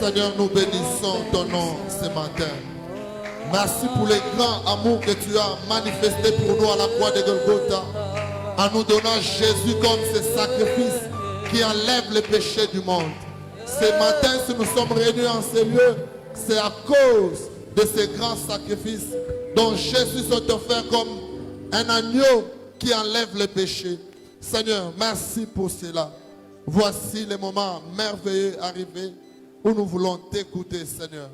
Seigneur, nous bénissons ton nom ce matin. Merci pour les grands amours que tu as manifestés pour nous à la croix de Golgotha, en nous donnant Jésus comme ce sacrifice qui enlève les péchés du monde. Ce matin, si nous sommes réunis en ce lieu, c'est à cause de ces grands sacrifices dont Jésus s'est offert comme un agneau qui enlève les péchés. Seigneur, merci pour cela. Voici les moments merveilleux arrivés où nous voulons t'écouter, Seigneur.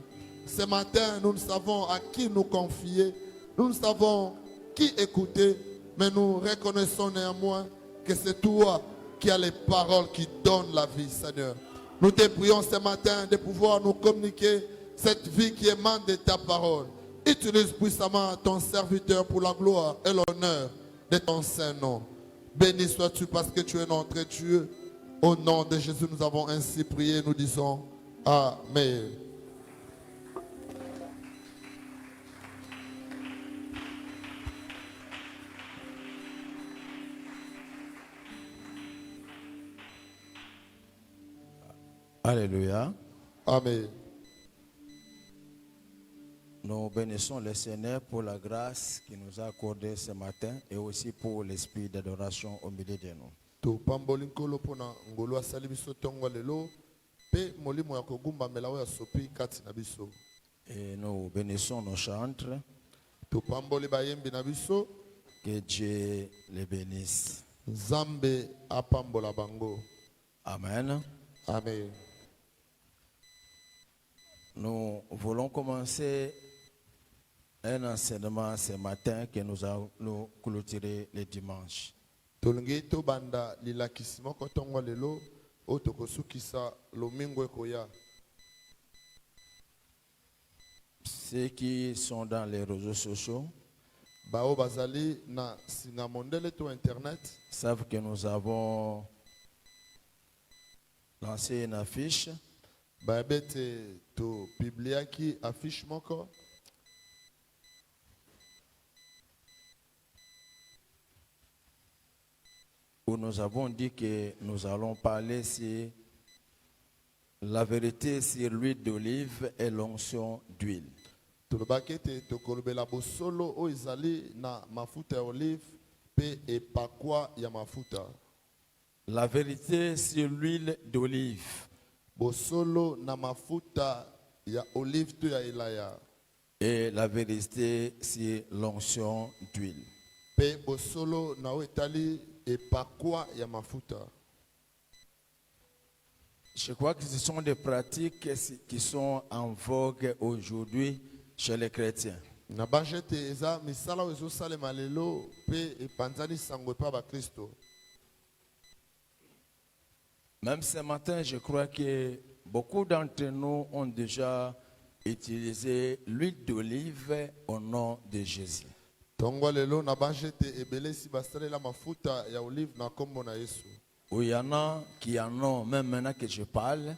Ce matin, nous ne savons à qui nous confier, nous ne savons qui écouter, mais nous reconnaissons néanmoins que c'est toi qui as les paroles qui donnent la vie, Seigneur. Nous te prions ce matin de pouvoir nous communiquer cette vie qui émane de ta parole. Utilise puissamment ton serviteur pour la gloire et l'honneur de ton saint nom. Béni sois-tu parce que tu es notre Dieu. Au nom de Jésus, nous avons ainsi prié, nous disons Amen. Alléluia. Amen. Nous bénissons le Seigneur pour la grâce qu'il nous a accordée ce matin et aussi pour l'esprit d'adoration au milieu de nous. Et nous bénissons nos chantres. Que Dieu les bénisse. Amen. Amen. Nous voulons commencer un enseignement ce matin que nous allons clôturer le dimanche. Ceux qui sont dans les réseaux sociaux savent que nous avons lancé une affiche où nous avons dit que nous allons parler sur la vérité sur l'huile d'olive et l'onction d'huile. La vérité sur l'huile d'olive et la vérité sur l'onction d'huile. Je crois que ce sont des pratiques qui sont en vogue aujourd'hui chez les chrétiens. Même ce matin, je crois que beaucoup d'entre nous ont déjà utilisé l'huile d'olive au nom de Jésus. Ou il y en a qui en ont, même maintenant que je parle,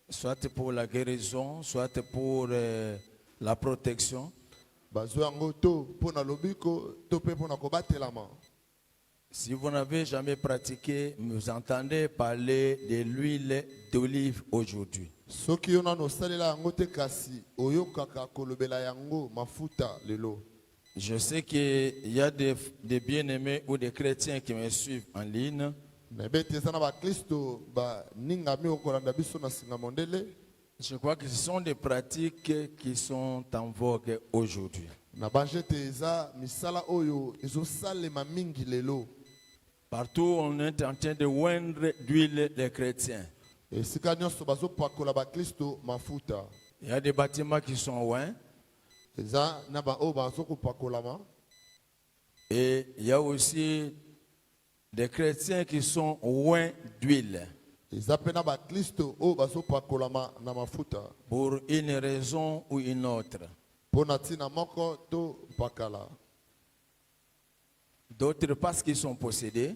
soit pour la guérison, soit pour la protection. Si vous n'avez jamais pratiqué, vous entendez parler de l'huile d'olive aujourd'hui. Je sais qu'il y a des bien-aimés ou des chrétiens qui me suivent en ligne. Je crois que ce sont des pratiques qui sont en vogue aujourd'hui. Partout, on est en train de oindre d'huile les chrétiens. Il y a des bâtiments qui sont oints. Et il y a aussi des chrétiens qui sont oints d'huile. Pour une raison ou une autre. D'autres parce qu'ils sont possédés.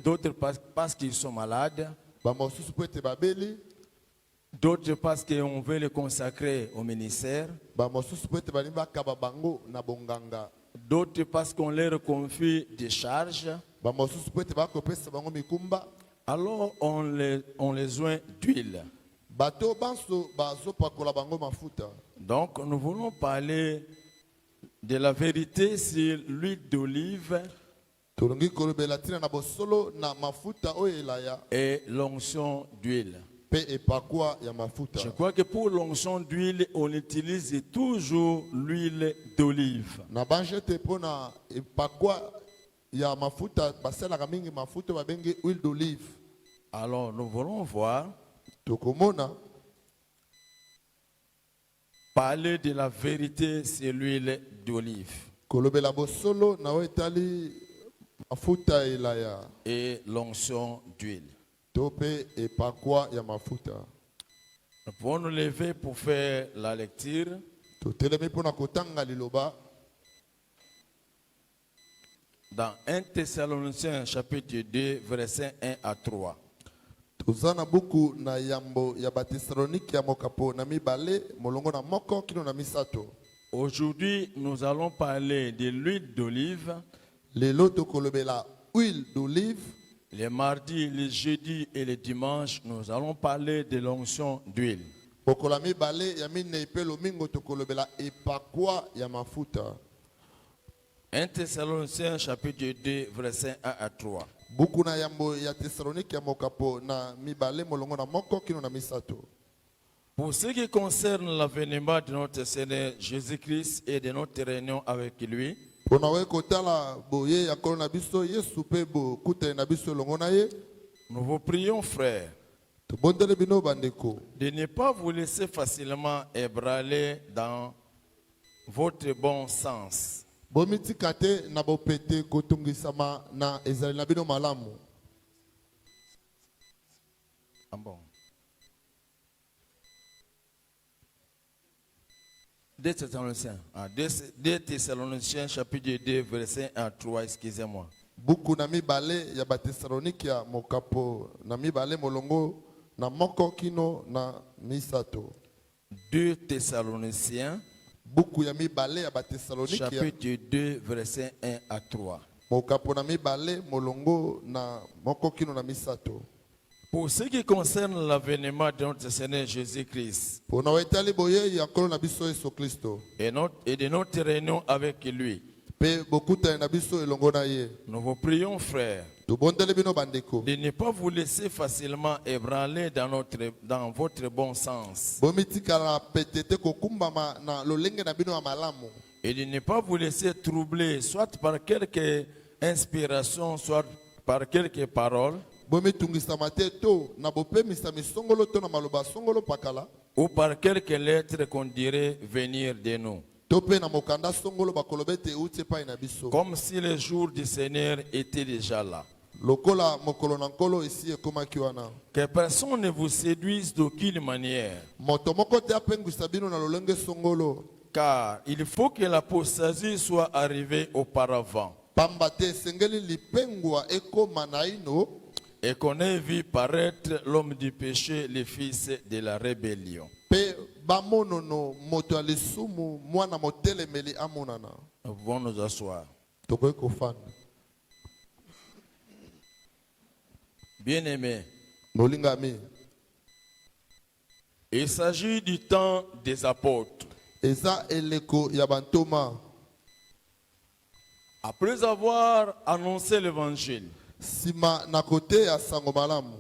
D'autres parce qu'ils sont malades. D'autres parce qu'on veut les consacrer au ministère. d'autres parce qu'on leur confie des charges. bamosusu po ete bakopesa bango mikumba. Alors on les joint d'huile. Bato banso bazopakola bango mafuta. Donc nous voulons parler de la vérité sur l'huile d'olive tolongi kolobela tina na bosolo na mafuta oyo elaya et l'onction d'huile. pe epakwa ya mafuta. Je crois que pour l'onction d'huile, on utilise toujours l'huile d'olive. Na banjete pona epakwa ya mafuta basalaka mingi mafuta babengi huile d'olive. Alors nous voulons voir, Tokomona parler de la vérité sur l'huile d'olive kolobela bosolo na oyo etali mafuta elaya et l'onction d'huile. to pe epakwa ya mafuta. Nous pouvons nous lever pour faire la lecture. Totelemi pona kotanga liloba Dans 1 Thessaloniciens chapitre 2 versets 1 à 3. toza na buku na yambo ya batesalonike ya mokapo na mibale molongo na moko kino na misato. Aujourd'hui, nous allons parler de l'huile d'olive. Lelo tokolobela huile d'olive. Les mardis, les jeudis et les dimanches, nous allons parler de l'onction d'huile. Bokola mibale ya mine pe lomingo tokolobela epakwa ya mafuta. 1 Thessaloniciens chapitre 2 versets 1 à 3. Buku na yambo ya Thessalonike ya mokapo na mibale molongo na moko kino na misato. Pour ce qui concerne l'avènement de notre Seigneur Jésus-Christ et de notre réunion avec lui, Pona we kotala boye ya kolo na biso Yesu pe bo kutele na biso longo na ye. nous vous prions, frères, Tobondele bino bandeko. de ne pas vous laisser facilement ébranler dans votre bon sens. Bomitika te na bopete kotungisama na ezali na bino malamu. Ah bon. 2 Thessaloniciens chapitre 2 verset 1 à 3, excusez-moi. Buku na mibale ya batesalonike ya mokapo na mibale molongo na moko kino na misato. 2 Thessaloniciens Buku ya mibale ya batesalonike ya chapitre 2 verset 1 à 3. mokapo na mibale molongo na moko kino na misato. Pour ce qui concerne l'avènement de notre Seigneur Jésus-Christ Pona wetali boye ya kolo na biso Yesu Kristo. et de notre réunion avec lui, Pe bokuta na biso elongo na ye. nous vous prions, frères, Tobondele bino bandeko. de ne pas vous laisser facilement ébranler dans votre bon sens Bomitika na petete kokumbama na lolenge na bino ya malamu. et de ne pas vous laisser troubler soit par quelque inspiration, soit par quelques paroles Bomitungisama te to na bopemisa misongolo to na maloba songolo pakala. ou par quelques lettres qu'on dirait venir de nous, To pe na mokanda songolo bakolobete uti epai na biso. comme si le jour du Seigneur était déjà là. Lokola mokolo na nkolo esi ekomaki wana. Que personne ne vous séduise d'aucune manière, Moto moko te apengwisa bino na lolenge songolo. car il faut que l'apostasie soit arrivée auparavant Pamba te esengeli lipengwa ekoma na ino. et qu'on ait vu paraître l'homme du péché, le fils de la rébellion. Pe bamonono moto ya lisumu mwana motelemeli amonana. Nous pouvons nous asseoir. Tokoki kofanda. Bien-aimés, Molingami. il s'agit du temps des apôtres. Eza eleko ya bantoma. Après avoir annoncé l'évangile, Sima na kote ya sango malamu.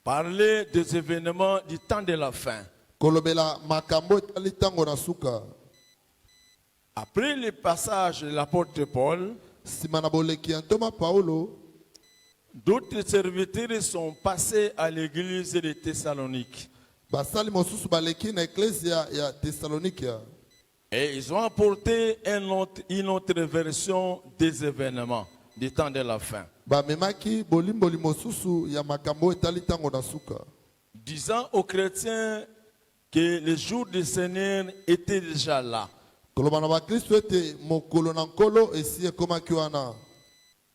parler des événements du temps de la fin. Kolobela makambo etali tango na suka. Après le passage de l'apôtre Paul, Sima na boleki ya ntoma Paulo. d'autres serviteurs sont passés à l'église de Thessalonique. Basali mosusu baleki na eklesia ya Thessalonikia. Et ils ont apporté une autre version des événements du temps de la fin, Bamemaki bolimboli mosusu ya makambo etali tango na suka. disant aux chrétiens que le jour du Seigneur était déjà là. Koloba na bakristo ete mokolo na nkolo esi ekomaki wana.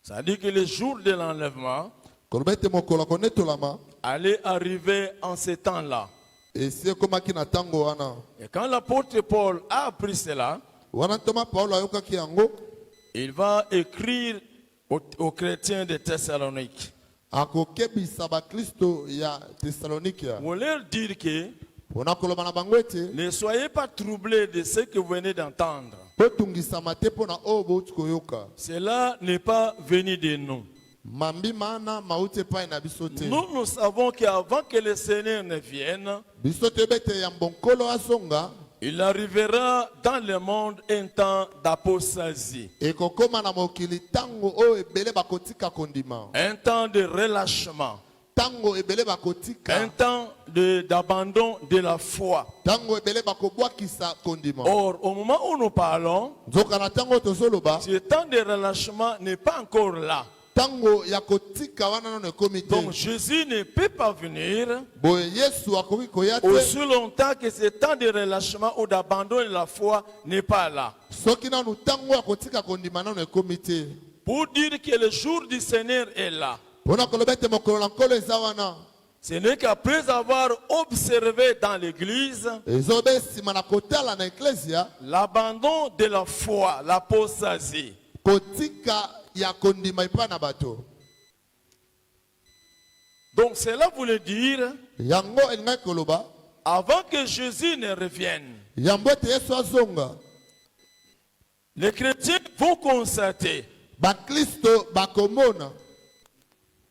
C'est-à-dire que le jour de l'enlèvement Koloba ete mokolo akonetolama allait arriver en ce temps-là. esi ekomaki na tango wana. Et quand l'apôtre Paul a appris cela, wana ntoma Paulo ayokaki yango il va écrire aux chrétiens de Thessalonique akokebisa bakristo ya Thessalonique pour leur dire que mpona koloba na bango ete ne soyez pas troublés de ce que vous venez d'entendre. botungisama te mpona oyo bouti koyoka Cela n'est pas venu de nous. mambi mana mauti epai na biso te Nous savons qu'avant que le Seigneur ne vienne, biso toyebi ete yambo nkolo azonga il arrivera dans le monde un temps d'apostasie, ekokóma na mokili ntango oyo ebele bakotika kondima un temps de relâchement, ntango ebele un bakotika temps d'abandon de la foi. ntango ebele bakobwakisa kondima Or, au moment où nous parlons, nzoka na ntango tozoloba ce temps de relâchement n'est pas encore là. ntango ya kotika wana nano ekomi te Donc Jésus ne peut pas venir boye yesu akoki koya te aussi longtemps que ce temps de relâchement ou d'abandon de la foi n'est pas là. soki nanu ntango ya kotika kondima nano ekomi te Pour dire que le jour du Seigneur est là. mpona koloba ete mokolo na nkolo eza wana Ce n'est qu'après avoir observé dans l'église ezobe nsima na kotala na eklesia l'abandon de la foi, l'apostasie. kotika ya kondima epai na bato Donc cela voulait dire, yango elingaki koloba avant que Jésus ne revienne, yambo ete yesu azonga les chrétiens vont constater bakristo bakomona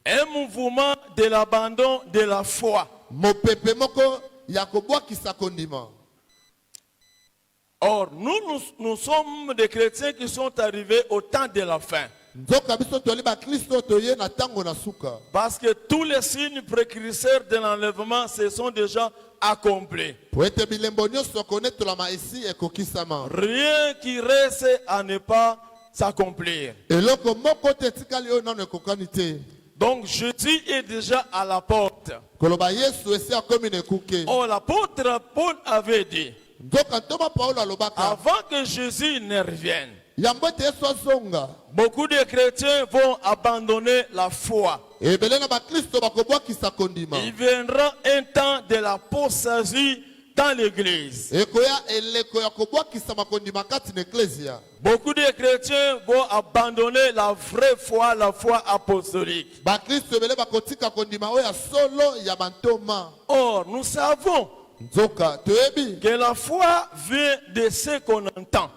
un mouvement de l'abandon de la foi. mopepe moko ya kobwakisa kondima Or, nous sommes des chrétiens qui sont arrivés au temps de la fin. nzoka biso toli bakristo toye na ntango na suka Parce que tous les signes précurseurs de l'enlèvement se sont déjà accomplis. po ete bilembo nyonso konetolama esi ekokisama Rien qui reste à ne pas s'accomplir. eloko moko te etikali oyo nano ekokani te Donc Jésus est déjà à la porte. koloba yesu esi akomi na ekuke Or, l'apôtre Paul avait dit, nzoka ntoma paulo alobaka avant que Jésus ne revienne, yambo ete yesu azonga beaucoup de chrétiens vont abandonner la foi. ebele na bakristo bakobwakisa kondima Il viendra un temps de l'apostasie dans l'église. ekoya eleko ya kobwakisama kondima kati na eklesia Beaucoup de chrétiens vont abandonner la vraie foi, la foi apostolique. bakristo ebele bakotika kondima oyo ya solo ya bantoma Or, nous savons nzoka toyebi que la foi vient de ce qu'on entend.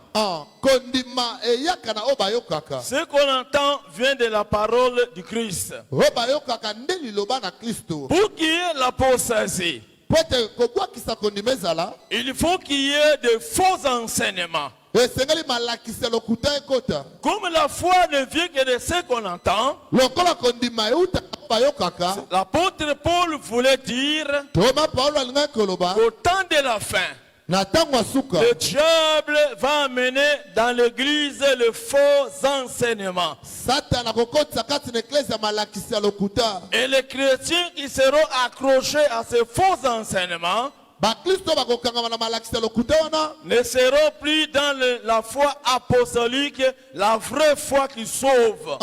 kondima eyaka na oyo bayokaka Ce qu'on entend vient de la parole du Christ. oyo bayokaka nde liloba na kristo Pour qu'il y ait l'apostasie, po ete kobwakisa kondima ezala il faut qu'il y ait de faux enseignements. esengeli malakisi ya lokuta ekota Comme la foi ne vient que de ce qu'on entend, lokola kondima eutaka oyo bayokaka l'apôtre Paul voulait dire toma paulo alingaki koloba qu'au temps de la fin, na ntango ya suka le diable va amener dans l'église le faux enseignement. satana akokotisa kati na eklezia malakisi ya lokuta Et les chrétiens qui seront accrochés à ces faux enseignements bakristo bakokangama na malakisi ya lokuta wana ne seront plus dans la foi apostolique, la vraie foi qui sauve.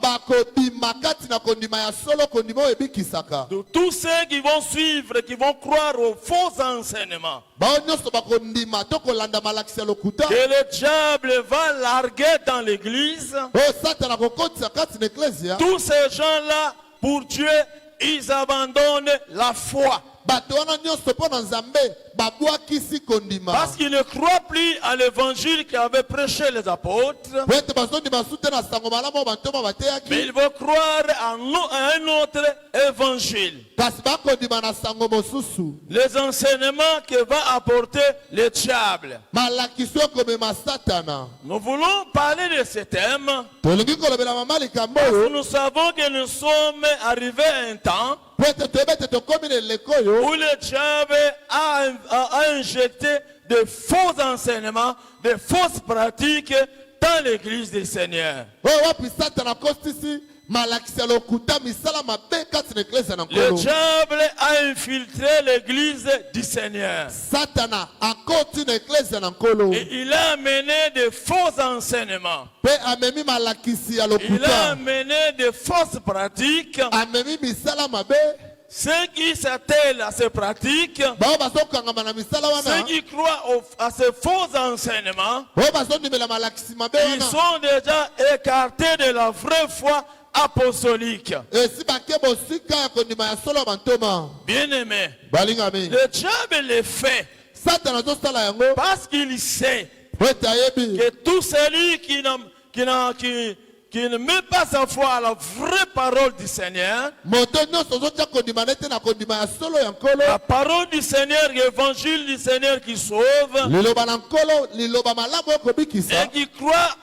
bakobima kati na kondima ya solo kondima oyo ebikisaka De tous ceux qui vont suivre, qui vont croire aux faux enseignements, bao nyonso bakondima to kolanda malakisi ya lokuta que le diable va larguer dans l'église, oyo satana akokotisa kati na eklezia tous ces gens-là, pour Dieu, ils abandonnent la foi. bato wana nyonso mpo na nzambe babwakisi kondima Parce qu'ils ne croient plus à l'évangile qu'avaient prêché les apôtres, po ete bazondima su te na sango malamu oyo bantoma mais bateyaki ils vont croire à un autre évangile. kasi bakondima na sango mosusu Les enseignements que va apporter le diable. malakisi oyo komema satana Nous voulons parler de ce thème tolingi kolobela mama likambo parce que oyo nous savons que nous sommes arrivés à un temps po ete toyebi ete tokomi na eleko oyo où le diable a injecté de faux enseignements, de fausses pratiques dans l'église du Seigneur. oyo wapi satana akosisi malakisi ya lokuta misala mabe kati na eklezia na Le nkolo diable a infiltré l'église du Seigneur. satana akoti na eklezia na nkolo Et il a amené de faux enseignements. mpe amemi malakisi ya Il a lokuta amené de fausses pratiques. amemi misala mabe ceux qui s'attellent à ces pratiques, bao bazokangama na misala ceux wana qui croient à ces faux enseignements, oyo bazondimela malakisi mabe ils wana sont déjà écartés de la vraie foi apostolique. esi bake bosika ya kondima ya solo ya bantoma Bien-aimé, balingami le diable le fait satana azosala yango parce qu'il sait po ete ayebi que tout celui qui ne met pas sa foi à la vraie parole du Seigneur, moto nyonso ozotia kondima nete na kondima ya solo ya nkolo la parole du Seigneur, l'évangile du Seigneur qui sauve, liloba na nkolo liloba malamu oyo et kobikisa qui croit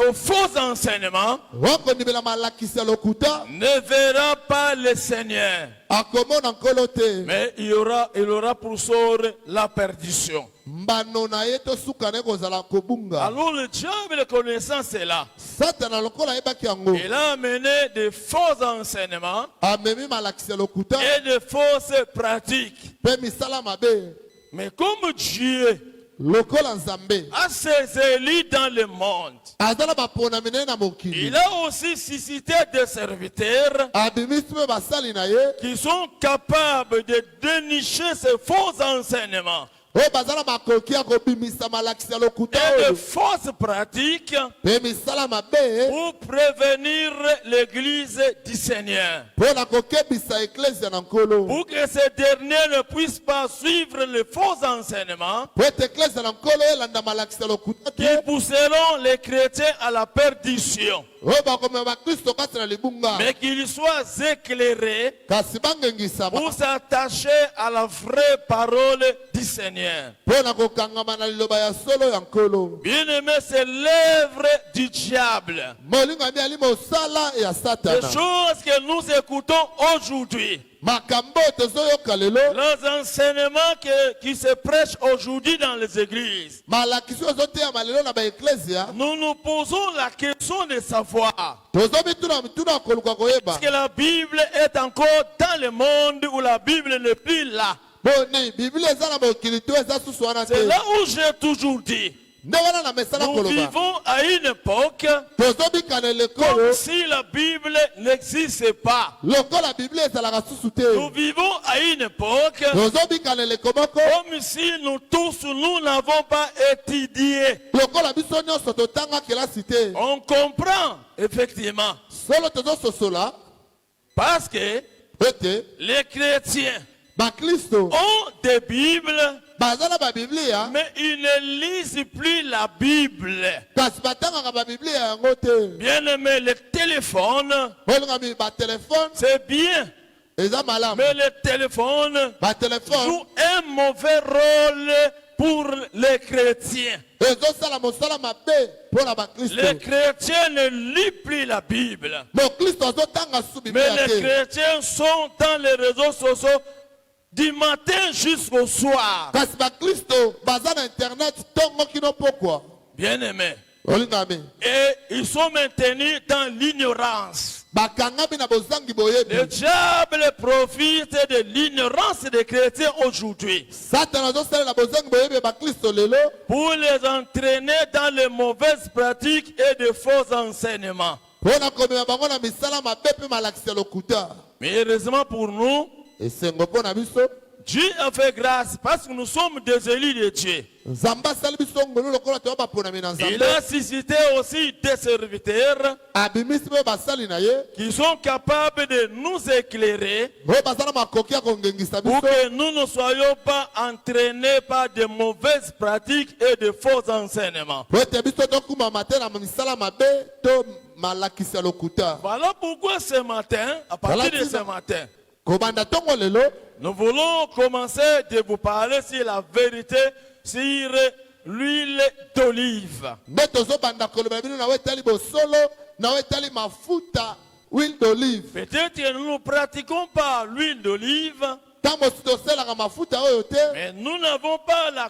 aux faux enseignements, okondimela malakisi ya lokuta ne verra pas le Seigneur, akomona nkolo te mais il aura pour sort la perdition. mbano na ye tosuka ne kozala kobunga Alors le diable, connaissant cela, satana lokola ayebaki yango il a amené de faux enseignements amemi malakisi ya lokuta et de fausses pratiques. mpe misala mabe Mais comme Dieu lokola nzambe a ses élus dans le monde, aza na baponami na ye na mokili il a aussi suscité des serviteurs abimisi mpe basali na ye qui sont capables de dénicher ces faux enseignements oyo baza na makoki ya kobimisa malakisi ya lokuta et de oyo fausses pratiques mpe misala mabe pour prévenir l'église du Seigneur, mpo na kokebisa eklezia na nkolo pour que ces derniers ne puissent pas suivre les faux enseignements po ete eklezia na nkolo elanda malakisi ya lokuta qui te pousseront les chrétiens à la perdition, oyo bakomema bakristo kati na libunga mais qu'ils soient éclairés kasi bangengisama pour s'attacher à la vraie parole du Seigneur. mpo na kokangama na liloba ya solo ya nkolo Bien-aimé, c'est l'œuvre du diable. molingami ali mosala ya Les satana choses que nous écoutons aujourd'hui, makambo tozoyoka lelo les enseignements qui se prêchent aujourd'hui dans les églises, malakisi oyo ozoteyama lelo na baeklezia nous nous posons la question de savoir tozomituna mituna ya koluka koyeba est-ce que la Bible est encore dans le monde ou la Bible n'est plus là. boni biblia eza na mokili to eza susu wana te C'est là où j'ai toujours dit, nde wana na mesala nous koloba vivons à une époque tozobika na eleko comme oyo si la Bible n'existait pas. lokola biblia ezalaka susu te Nous vivons à une époque tozobika na eleko moko comme si nous tous, nous n'avons pas étudié. lokola biso nyonso totanga kelasi te On comprend, effectivement, solo tozososola parce que ete les chrétiens bakristo ont des Bibles, baza na babiblia mais ils ne lisent plus la Bible. kasi batangaka babiblia yango te Bien-aimé, le téléphone, olingami batelefone c'est bien, eza malamu mais le téléphone batelefone joue un mauvais rôle pour les chrétiens. ezosala mosala mabe mpo na bakristo Les chrétiens ne lisent plus la Bible, mokristo azotanga su mais biblia les te chrétiens sont dans les réseaux sociaux du matin jusqu'au soir. kasi bakristo baza na internet ntongo kino pokwa Bien-aimés, olingami et ils sont maintenus dans l'ignorance. bakangami na bozangi Le boyebi diable profite de l'ignorance des chrétiens aujourd'hui satana azosalela bozangi boyebi ya bakristo lelo pour les entraîner dans les mauvaises pratiques et de faux enseignements. mpo na komema bango na misala mabe mpe malakisi ya lokuta Mais heureusement pour nous, esengo mpo na biso Dieu a fait grâce parce que nous sommes des élus de Dieu. nzambe asali biso ngolu lokola toya baponami na Il nzambe a suscité aussi des serviteurs abimisi mpe basali na ye qui sont capables de nous éclairer oyo baza na makoki ya kongengisa pour biso que nous ne soyons pas entraînés par de mauvaises pratiques et de faux enseignements. po ete biso tokumama te na misala mabe to malakisi ya lokuta Voilà pourquoi ce matin, à partir de ce matin, kobanda ntongo lelo nous voulons commencer de vous parler sur la vérité, sur l'huile d'olive. nde tozobanda koloba bino nawe etali bosolo nawe etali mafuta huile d'olive Peut-être que nous ne pratiquons pas l'huile d'olive, ntango mosusu toselaka mafuta oyo te mais nous n'avons pas la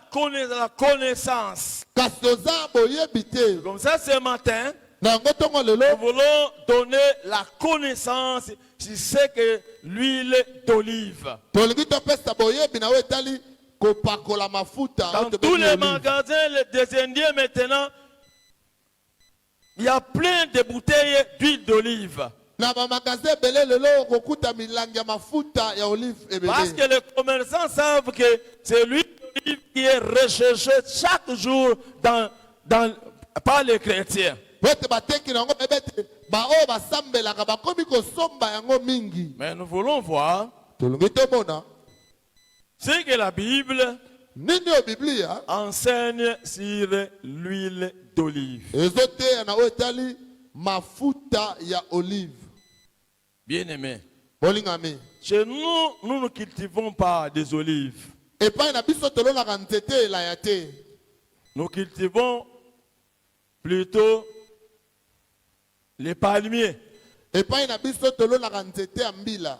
connaissance. kasi toza boyebi te Comme ça, ce matin, na yango ntongo nous lelo voulons donner la connaissance sur ce que l'huile d'olive. tolingi topesa boyebi nawe etali kopakola mafuta Dans oyo tous tobengi les olive. magasins des Indiens maintenant, il y a plein de bouteilles d'huile d'olive. Na ba magasin belé lelo kokuta milangi ya mafuta ya olive Parce ebele. que les commerçants savent que c'est l'huile d'olive qui est recherchée chaque jour par les chrétiens. Pote bateki na ngo bebete ba o basambelaka bakomi kosomba yango mingi. Mais nous voulons voir Tolongi tomona ce que la Bible nini o Biblia enseigne sur l'huile d'olive. ezoteya na oyo etali mafuta ya olive. Bien-aimés, Bolingami. chez nous, nous ne cultivons pas des olives. Epai na biso tolonaka nzete elaya te. Nous cultivons plutôt les palmiers. Epai na biso tolonaka nzete ya mbila.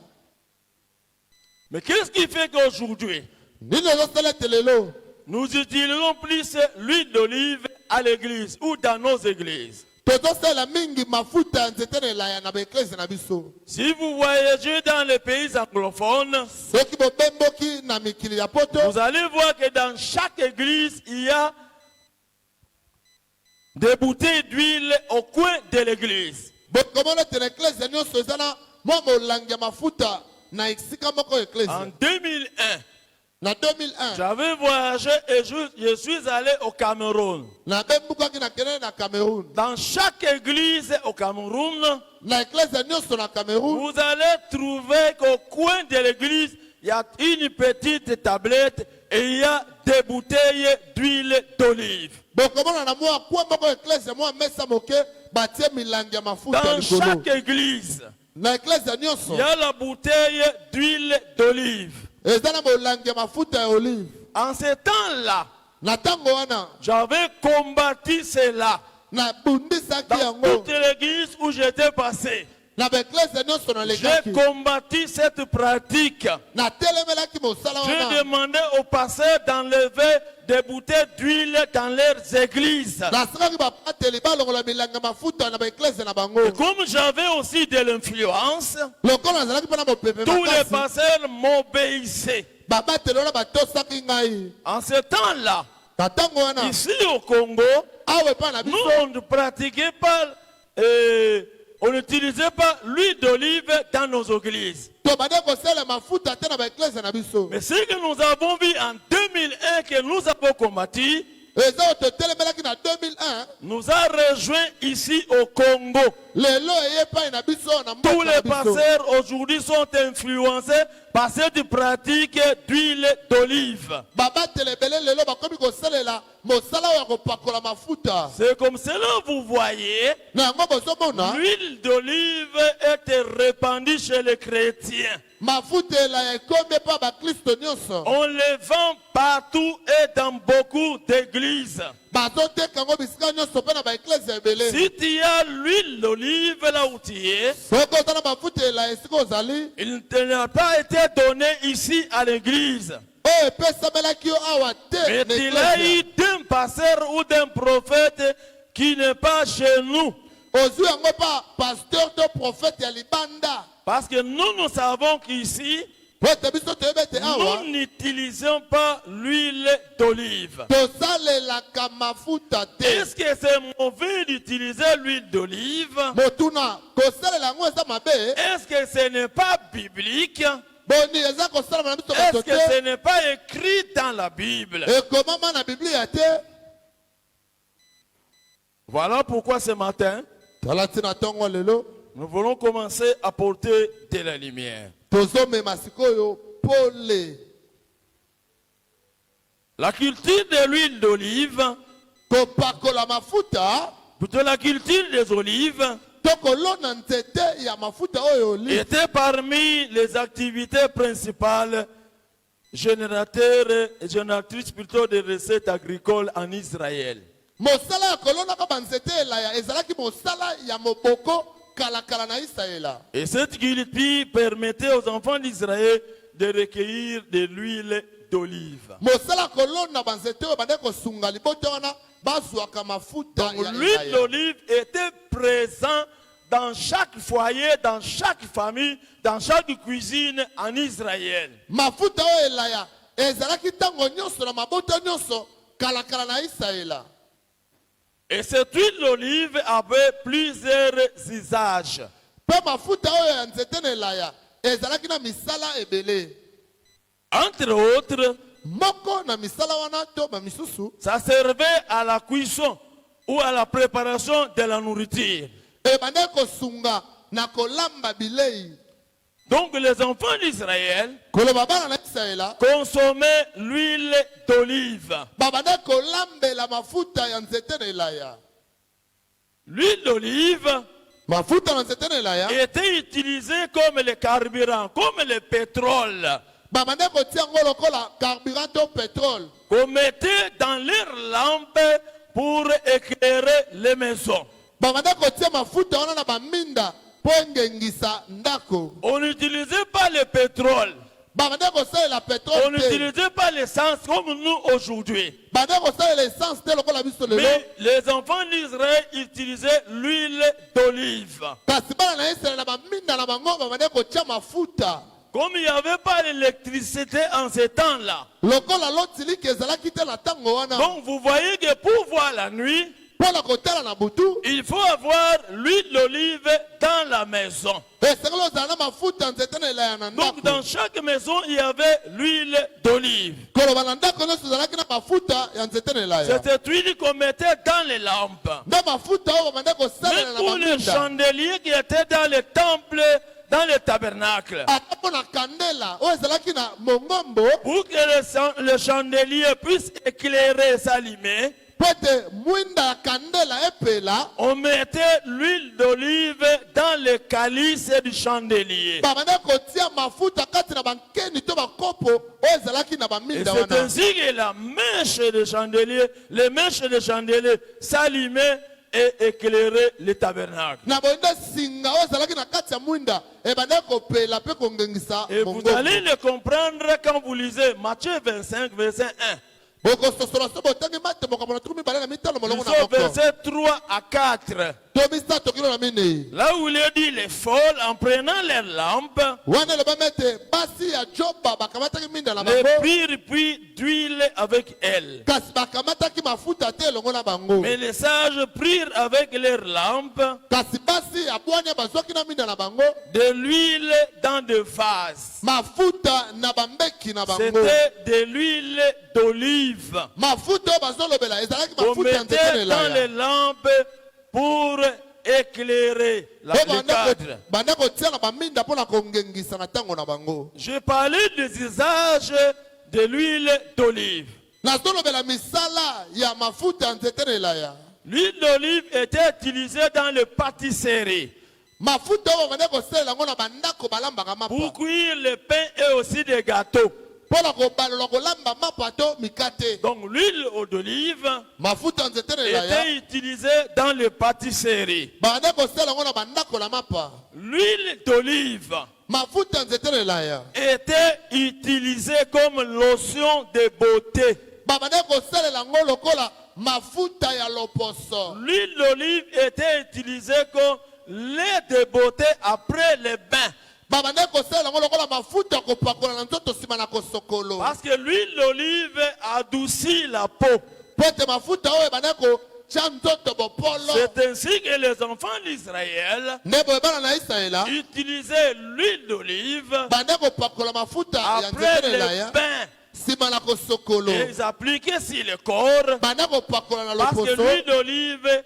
Mais qu'est-ce qui fait qu'aujourd'hui, Nini ozosala ete lelo nous utilisons plus l'huile d'olive à l'église ou dans nos églises? tozosala mingi mafuta ya nzete na elaya na baeklese na biso. Si vous voyagez dans les pays anglophones, Soki bobemboki na mikili ya poto, vous allez voir que dans chaque église, il y a des bouteilles d'huile au coin de l'église. bokomona ete na eklese nyonso eza na mwa molangi ya mafuta na esika moko ya En eklese. 2001, Na 2001 j'avais voyagé et je suis allé au Cameroun. nabembukaki nakende na Cameroun. Dans chaque église au Cameroun, Na eklese nyonso na Cameroun vous allez trouver qu'au coin de l'église, il y a une petite tablette et il y a des bouteilles d'huile d'olive. bokomona na mwa kwa moko ya eklese mwa mesa moke batie milangi ya mafuta ya Dans likolo. chaque église, Na eklese il nyonso y a la bouteille d'huile d'olive. eza na molangi ya mafuta ya olive. En ce temps-là, Na ntango wana j'avais combattu cela nabundisaki dans yango toute l'église où j'étais passé. na baeklese nyonso J'ai nalekaki. combattu cette pratique. Natelemelaki mosala J'ai wana. demandé aux pasteurs d'enlever des bouteilles d'huile dans leurs églises. Nasekaki bapateli balongola milangi ya mafuta na baeklese na bango. Et comme j'avais aussi de l'influence, Lokola nazalaki mpe na mopepe tous les makasi, pasteurs m'obéissaient. babateli wana batosaki ngai. En ce temps-là, Na ntango wana ici au Congo, awa epai na nous biso on ne pratiquait pas, on n'utilisait pas l'huile d'olive dans nos églises. tobande kosala mafuta te na baeklese na biso. Mais ce que nous avons vu en 2001 que nous avons combattu, Eza oyo totelemelaki na 2001 nous a rejoint ici au Congo. lelo eye epai na biso na Tous mboka na les biso. pasteurs aujourd'hui sont influencés par cette pratique d'huile d'olive. Babateli ebele lelo bakomi kosalela mosala oyo ya kopakola mafuta. C'est comme cela, vous voyez, Na yango bozomona l'huile d'olive était répandue chez les chrétiens. mafuta elaya ekomi epai ya baklisto nyonso. On les vend partout et dans beaucoup d'églises. Bazoteka yango bisika nyonso mpe na baeklese ebele. Si tu as l'huile d'olive là où tu es, Soki oza na mafuta elaya esika ozali il ne te n'a pas été donné ici à l'église. oyo epesamelaki yo awa te Mais na il a eu eklese. d'un pasteur ou d'un prophète qui n'est pas chez nous. Ozwi yango pa pasteur to prophète ya libanda. Parce que nous savons qu'ici, Po ete biso toyebi ete awa nous n'utilisons pas l'huile d'olive. tosalelaka mafuta te. Est-ce que c'est mauvais d'utiliser l'huile d'olive? Motuna kosalela yango eza mabe. Est-ce que ce n'est pas biblique? Boni eza kosalama na biso Est-ce bato que te. ce n'est pas écrit dans la Bible? Ekomama na biblia te. Voilà pourquoi ce matin, Tala ntina ntongo lelo nous voulons commencer à porter de la lumière. tozomema sikoyo pole. La culture de l'huile d'olive, Kopakola mafuta plutôt la culture des olives, to kolona nzete ya mafuta oyo olive était parmi les activités principales génératrices plutôt de recettes agricoles en Israël. mosala ya kolonaka banzete elaya ezalaki mosala ya moboko kalakala na Israela. Et cette culture permettait aux enfants d'Israël de recueillir de l'huile d'olive. Mosala ya kolona banzete oyo bande kosunga libota wana bazwaka mafuta Donc ya l'huile elaya. d'olive était présente dans chaque foyer, dans chaque famille, dans chaque cuisine en Israël. Mafuta oyo elaya ezalaki ntango nyonso na mabota nyonso kalakala na Israela. Et cette huile d'olive avait plusieurs usages. Pe mafuta oyo ya nzete na elaya ezalaki na misala ebele. Entre autres, Moko na misala wana to ba misusu ça servait à la cuisson ou à la préparation de la nourriture. ebande kosunga na kolamba bilei. Donc les enfants d'Israël Koloba bana na Israela consommaient l'huile d'olive. babande kolambela mafuta ya nzete na elaya. L'huile d'olive Mafuta na nzete na elaya était utilisée comme le carburant, comme le pétrole, babande kotia ngo lokola carburant to pétrole. qu'on mettait dans leurs lampes pour éclairer les maisons. Babande kotia mafuta wana na baminda po engengisa ndako. On n'utilisait pas le pétrole, Babande kosalela on pétrole te. n'utilisait pas l'essence comme nous aujourd'hui. Babande kosalela essence te lokola biso lelo. Mais les enfants d'Israël utilisaient l'huile d'olive. Kasi bana na Israela na baminda na bango babande kotia mafuta. Comme il n'y avait pas d'électricité en ces temps-là. Lokola lotiliki ezalaki te na tango wana. Donc vous voyez que pour voir la nuit, Pona kotala na butu. il faut avoir l'huile d'olive dans la maison. Esengelo ozala na mafuta nzete na elaya na Donc ndako. dans chaque maison, il y avait l'huile d'olive. Koloba na ndako nyonso ezalaki na mafuta ya nzete na elaya. C'est cette huile qu'on mettait dans les lampes. Nde mafuta oyo babande Mais kosalela na pour les baminda. chandeliers qui étaient dans le temple, dans le tabernacle, Ata mpona kandela oyo ezalaki na mongombo pour que le chandelier puisse éclairer et s'allumer, po ete mwinda ya kandela epela on mettait l'huile d'olive dans le calice du chandelier. babande kotia mafuta kati na bankeni to bakopo oyo ezalaki na Et baminda c'est wana. ainsi que la mèche de chandelier, les mèches de chandelier s'allumaient et éclairaient le tabernacle. Na boyinde singa oyo ezalaki na kati ya mwinda ebande kopela mpe kongengisa Et vous mongombo. allez le comprendre quand vous lisez Matthieu 25, verset 1. bokososola so botangi mate mokambo na 25 molongo na Jusqu'au moko verset 3 à 4. to misato kilo na minei. Là où il est dit les folles, en prenant leurs lampes, Wana eloba mete basi ya Joba bakamataki minda na les bango prirent puis d'huile avec elles. kasi bakamataki mafuta te elongo na bango. Mais les sages prirent avec leurs lampes Kasi basi abwani bazwaki na minda na bango de l'huile dans des vases. mafuta na bambeki na bango. C'était de l'huile d'olive Mafuta oyo bazolobela ezalaki qu'on mafuta ya nzete na mettait dans les elaya. lampes pour éclairer le cadre. Banda kotia na baminda mpona kongengisa na ntango na bango. Je parlais des usages de l'huile d'olive. Nazolobela misala ya mafuta ya nzete na elaya. L'huile d'olive était utilisée dans les pâtisseries Mafuta oyo banda kosalela yango na bandako balambaka pour mapa cuire le pain et aussi des gâteaux. mpona kobalola kolamba mapa to mikate. Donc l'huile d'olive Mafuta ya nzete na elaya était utilisée dans les pâtisseries. banda kosalela yango na bandako la mapa. L'huile d'olive Mafuta ya nzete na elaya était utilisée comme lotion de beauté. babanda kosalela yango lokola mafuta ya loposo. L'huile d'olive était utilisée comme lait de beauté après le bain. babanda kosalela yango lokola mafuta ya kopakola na nzoto nsima na kosokolo. Parce que l'huile d'olive adoucit la peau. Po ete mafuta oyo ebanda kotia nzoto bopolo. C'est ainsi que les enfants d'Israël nde boye bana na Israela utilisaient l'huile d'olive banda kopakola mafuta ya après nzete na le elaya bain. nsima na kosokolo. Et ils appliquaient sur le corps banda kopakola na parce que loposo l'huile d'olive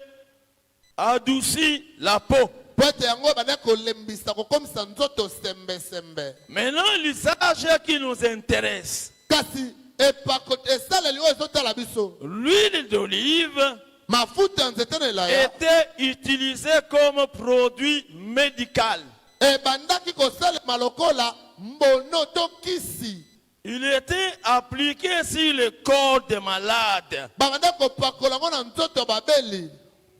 adoucit la peau. po ete yango ebanda kolembisa kokomisa nzoto sembesembe. Maintenant, l'usage qui nous intéresse, Kasi esaleli oyo ezotala biso l'huile d'olive mafuta ya nzete na elaya était utilisée comme produit médical. ebandaki kosalema lokola mbono to kisi. Il était appliqué sur le corps des malades babanda kopakola yango na nzoto ya babeli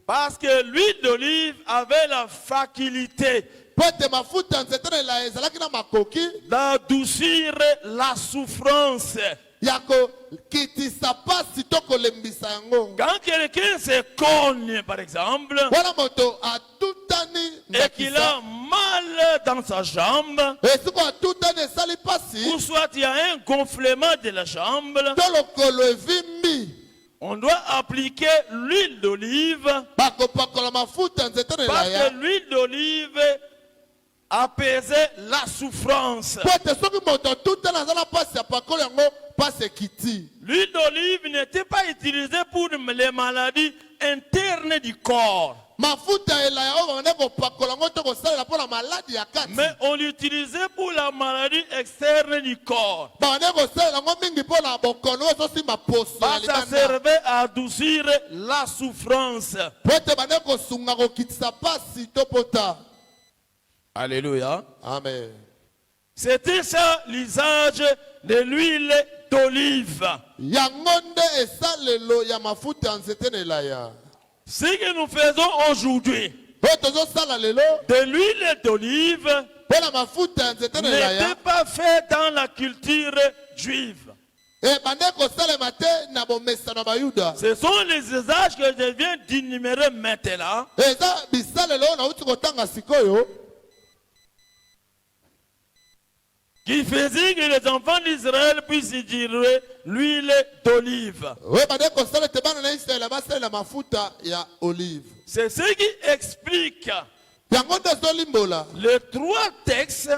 parce que l'huile d'olive avait la faculté po ete mafuta ya nzete na elaya ezalaki na makoki d'adoucir la souffrance. ya kokitisa pasi to kolembisa yango. Quand quelqu'un se cogne, par exemple, wana moto atutani et qu'il a mal dans sa jambe, esiko atutani esali pasi ou soit il y a un gonflement de la jambe, to lokolo evimbi on doit appliquer l'huile d'olive bakopakola mafuta ya nzete na parce elaya que l'huile d'olive apaiser la souffrance. Po te soki moto toute na zala pasi ya pakolo yango pasi ekiti. L'huile d'olive n'était pas utilisée pour les maladies internes du corps, Mafuta elaya oyo bande kopakola yango to kosalela mpo na maladi ya kati. mais on l'utilisait pour la maladie externe du corps. Bande kosalela yango mingi mpo na bokono oyo ezosimba poso ya Ça libanda. servait à adoucir la souffrance. Po ete bande kosunga kokitisa pasi to pota. Alléluia. Amen. C'était ça l'usage de l'huile d'olive. Yango nde esalelo ya mafuta ya nzete na elaya. Ce que nous faisons aujourd'hui Oyo tozosala lelo de l'huile d'olive mpo na mafuta ya nzete na elaya. n'était pas fait dans la culture juive. Bande kosalema te na bomesano ya bayuda. Ce sont les usages que je viens d'énumérer maintenant Eza bisalelo oyo nauti kotanga sikoyo qui faisaient que les enfants d'Israël puissent utiliser l'huile d'olive. oyo bande kosala ete bana na Israele basalela mafuta ya olive. C'est ce qui explique Yango nde ezolimbola les trois textes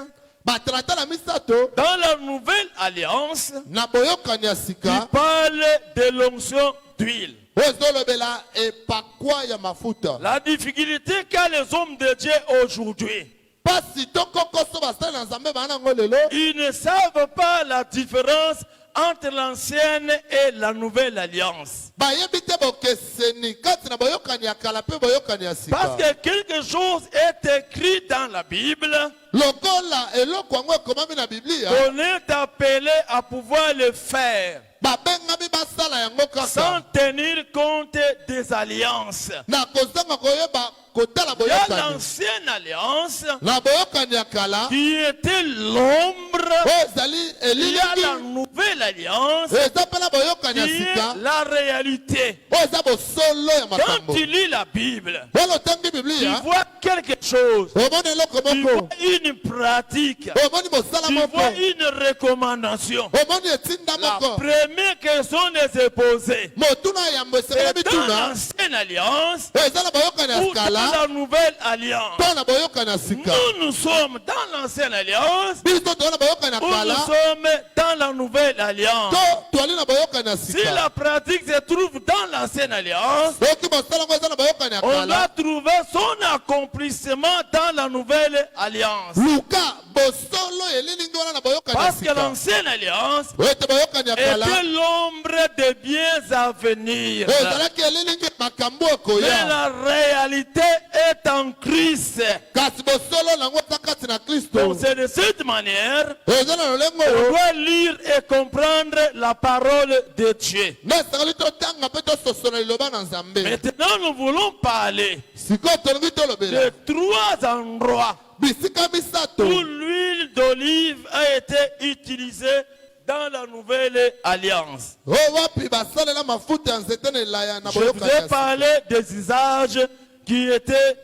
batrata na misato dans la nouvelle alliance na boyokani ya qui sika parlent de l'onction d'huile. oyo ezolobela epakwa ya mafuta. La difficulté qu'a les hommes de Dieu aujourd'hui, Pasi to kokoso basali na nzambe bana yango lelo ils ne savent pas la différence entre l'ancienne et la nouvelle alliance. bayebi te bokeseni kati na boyokani ya kala mpe boyokani ya Parce sika. que quelque chose est écrit dans la Bible, Lokola eloko yango ekomami na Biblia on est appelé à pouvoir le faire babengami basala yango sans kaka tenir compte des alliances. na kozanga koyeba kotala Il y a boyokani. l'ancienne alliance Na boyokani ya kala qui était l'ombre. oyo ezali Il y a la elilingi nouvelle alliance eza mpe na boyokani ya qui est sika la réalité. oyo eza bosolo ya Quand makambo. tu lis la Bible, Wana otangi tu Biblia vois quelque chose, omoni eloko tu moko, vois une pratique, omoni mosala tu moko, vois une recommandation. omoni etinda La moko. première question de se poser, Motuna ya yambo esengeli c'est dans bituna l'ancienne alliance oyo eza na boyokani ya ou dans kala la nouvelle alliance. mpo na boyokani ya sika. Nous sommes dans l'ancienne alliance Biso toza na boyokani ya ou nous kala sommes dans la nouvelle alliance. to toali na boyokani ya Si sika. la pratique se trouve dans l'ancienne alliance, Soki mosala ngo eza na boyokani ya on kala va trouver son accomplissement dans la nouvelle alliance. luka bosolo elilingi wana na boyokani ya Parce que sika. l'ancienne alliance Oyo ete boyokani ya kala était l'ombre des biens à venir. oyo ezalaki elilingi makambo Mais ekoya, la réalité est en Christ. kasi bosolo nango eza kati na Donc Kristo. c'est de cette manière Oyo eza na lolengo on oyo doit lire et comprendre la parole de Dieu. nde esengeli totanga mpe tososola liloba na Nzambe. Maintenant nous voulons parler Sikoyo tolingi tolobela de trois endroits bisika où misato l'huile d'olive a été utilisée dans la nouvelle alliance. oyo wapi basalela mafuta ya nzete na elaya na Je vous boyokani ai ya sika. parlé des usages qui étaient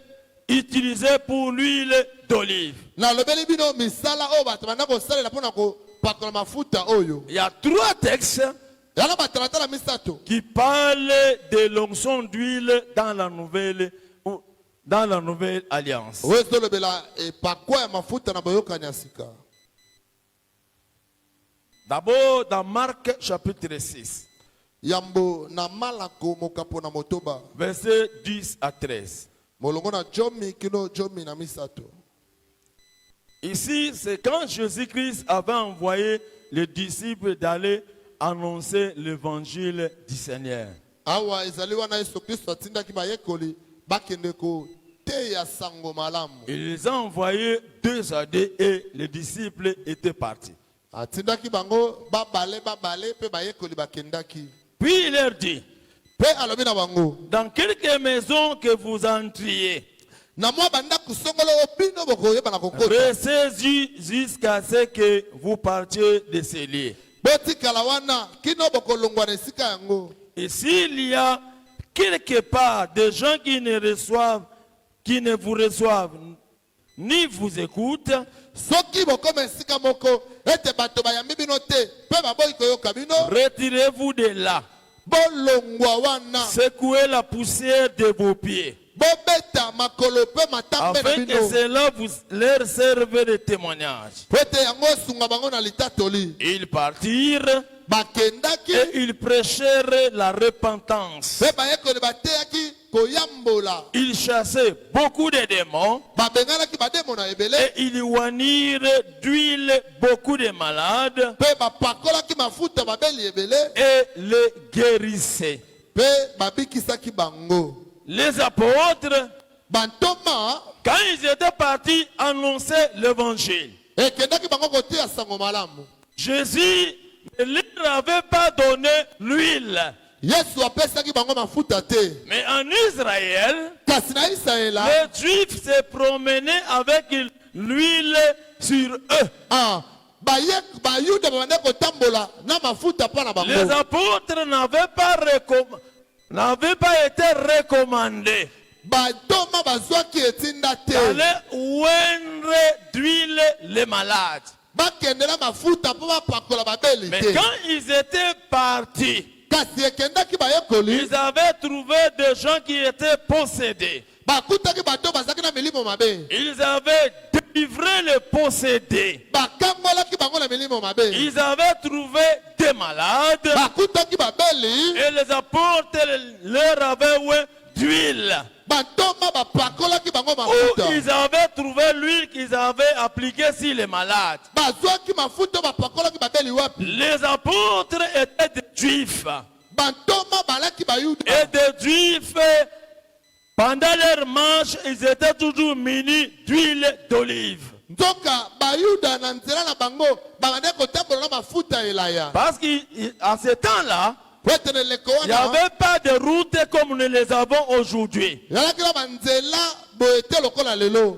utilisés pour l'huile d'olive. nalobeli bino misala oyo bato banda kosalela mpona kopakola mafuta oyo Il y a trois textes yana batalatala misato qui parlent de l'onction d'huile dans la nouvelle alliance. oyo ezolobela epakwa ya mafuta na boyokani ya sika. D'abord dans Marc chapitre 6, yambo na malako mokapo na motoba versets 10 à 13. molongo na jomi kino jomi na misato. Ici, c'est quand Jésus-Christ avait envoyé les disciples d'aller annoncer l'évangile du Seigneur. awa ezali wana yesu kristo atindaki bayekoli bakende koteya sango malamu. Il les a envoyés 2 à 2 et les disciples étaient partis. atindaki bango babale mpe bayekoli bakendaki. Puis il leur dit, mpe alobi na bango dans quelques maisons que vous entriez, na mwa bandako songolo oyo bino bokoyeba na kokota restez-y jusqu'à ce que vous partiez de ces lieux. botikala wana kino bokolongwa na esika yango. Et s'il y a quelque part des gens qui ne vous reçoivent, ni vous écoutent, soki bokoma esika moko ete bato bayambi bino te mpe baboyi koyoka bino retirez-vous de là. bolongwa wana Secouez la poussière de vos pieds. bobeta makolo pe matambe na afin que bino cela vous leur serve de témoignage. po ete yango esunga bango na litatoli. Ils partirent Bakendaki et ils prêchèrent la repentance. pe bayekoli bateyaki koyambola. Ils chassaient beaucoup de démons Babenganaki bademo na ebele et ils oignirent d'huile beaucoup de malades pe bapakolaki mafuta babeli ebele et les guérissaient. pe babikisaki bango. Les apôtres, Bantoma quand ils étaient partis annoncer l'évangile, ekendaki bango kotia sango malamu. Jésus ne leur avait pas donné l'huile. Yesu apesaki bango mafuta te. Mais en Israël, Kasi na Israela les Juifs se promenaient avec l'huile sur eux. bayuda babande kotambola na mafuta mpa na Les bango. apôtres n'avaient pas été recommandés Bantoma bazwaki etinda te d'aller oindre d'huile les malades. bakendela mafuta mpo bapakola babeli Mais te. quand ils étaient partis, Kasi ekendaki bayekoli ils avaient trouvé des gens qui étaient possédés. bakutaki bato bazalaki na milimo mabe. Ils avaient délivré les possédés. Bakangolaki bango na milimo mabe. Ils avaient trouvé des malades Bakutaki babeli et les apôtres leur avaient oint d'huile. bantoma bapakolaki bango Où mafuta. ils avaient trouvé l'huile qu'ils avaient appliquée sur les malades. Bazwaki mafuta bapakolaki babeli wapi? Les apôtres étaient des juifs. Bantoma balaki bayuda. Et des juifs, pendant leur marche, ils étaient toujours munis d'huile d'olive. Nzoka bayuda na nzela na bango babande kotambola na mafuta elaya. Parce qu'à ce temps-là, Wetene leko il n'y wana avait pas de route comme nous les avons aujourd'hui. yalaki na banzela boete lokola lelo.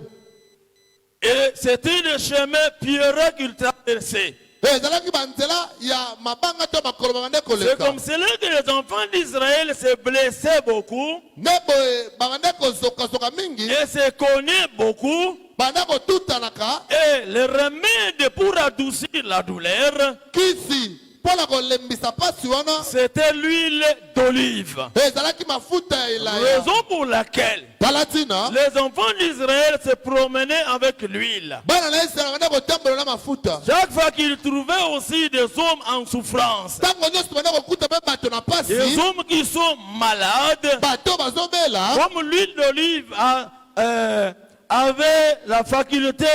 Et c'était le chemin pierreux qu'ils traversaient. Ezalaki banzela ya mabanga to makolo babande C'est koleka. comme cela que les enfants d'Israël se blessaient beaucoup Ne boye babande kozoka mingi et se cognaient beaucoup. bande kotutanaka Et le remède pour adoucir la douleur, kisi mpona kolembisa pasi wana c'était l'huile d'olive. ezalaki mafuta ya elaya. Raison pour laquelle Tala tina les enfants d'Israël se promenaient avec l'huile. bana na Israela bande kotambola na mafuta. Chaque fois qu'ils trouvaient aussi des hommes en souffrance, Ntango nyonso bande kokuta mpe bato na des pasi hommes qui sont malades, bato bazobela comme l'huile d'olive avait la faculté,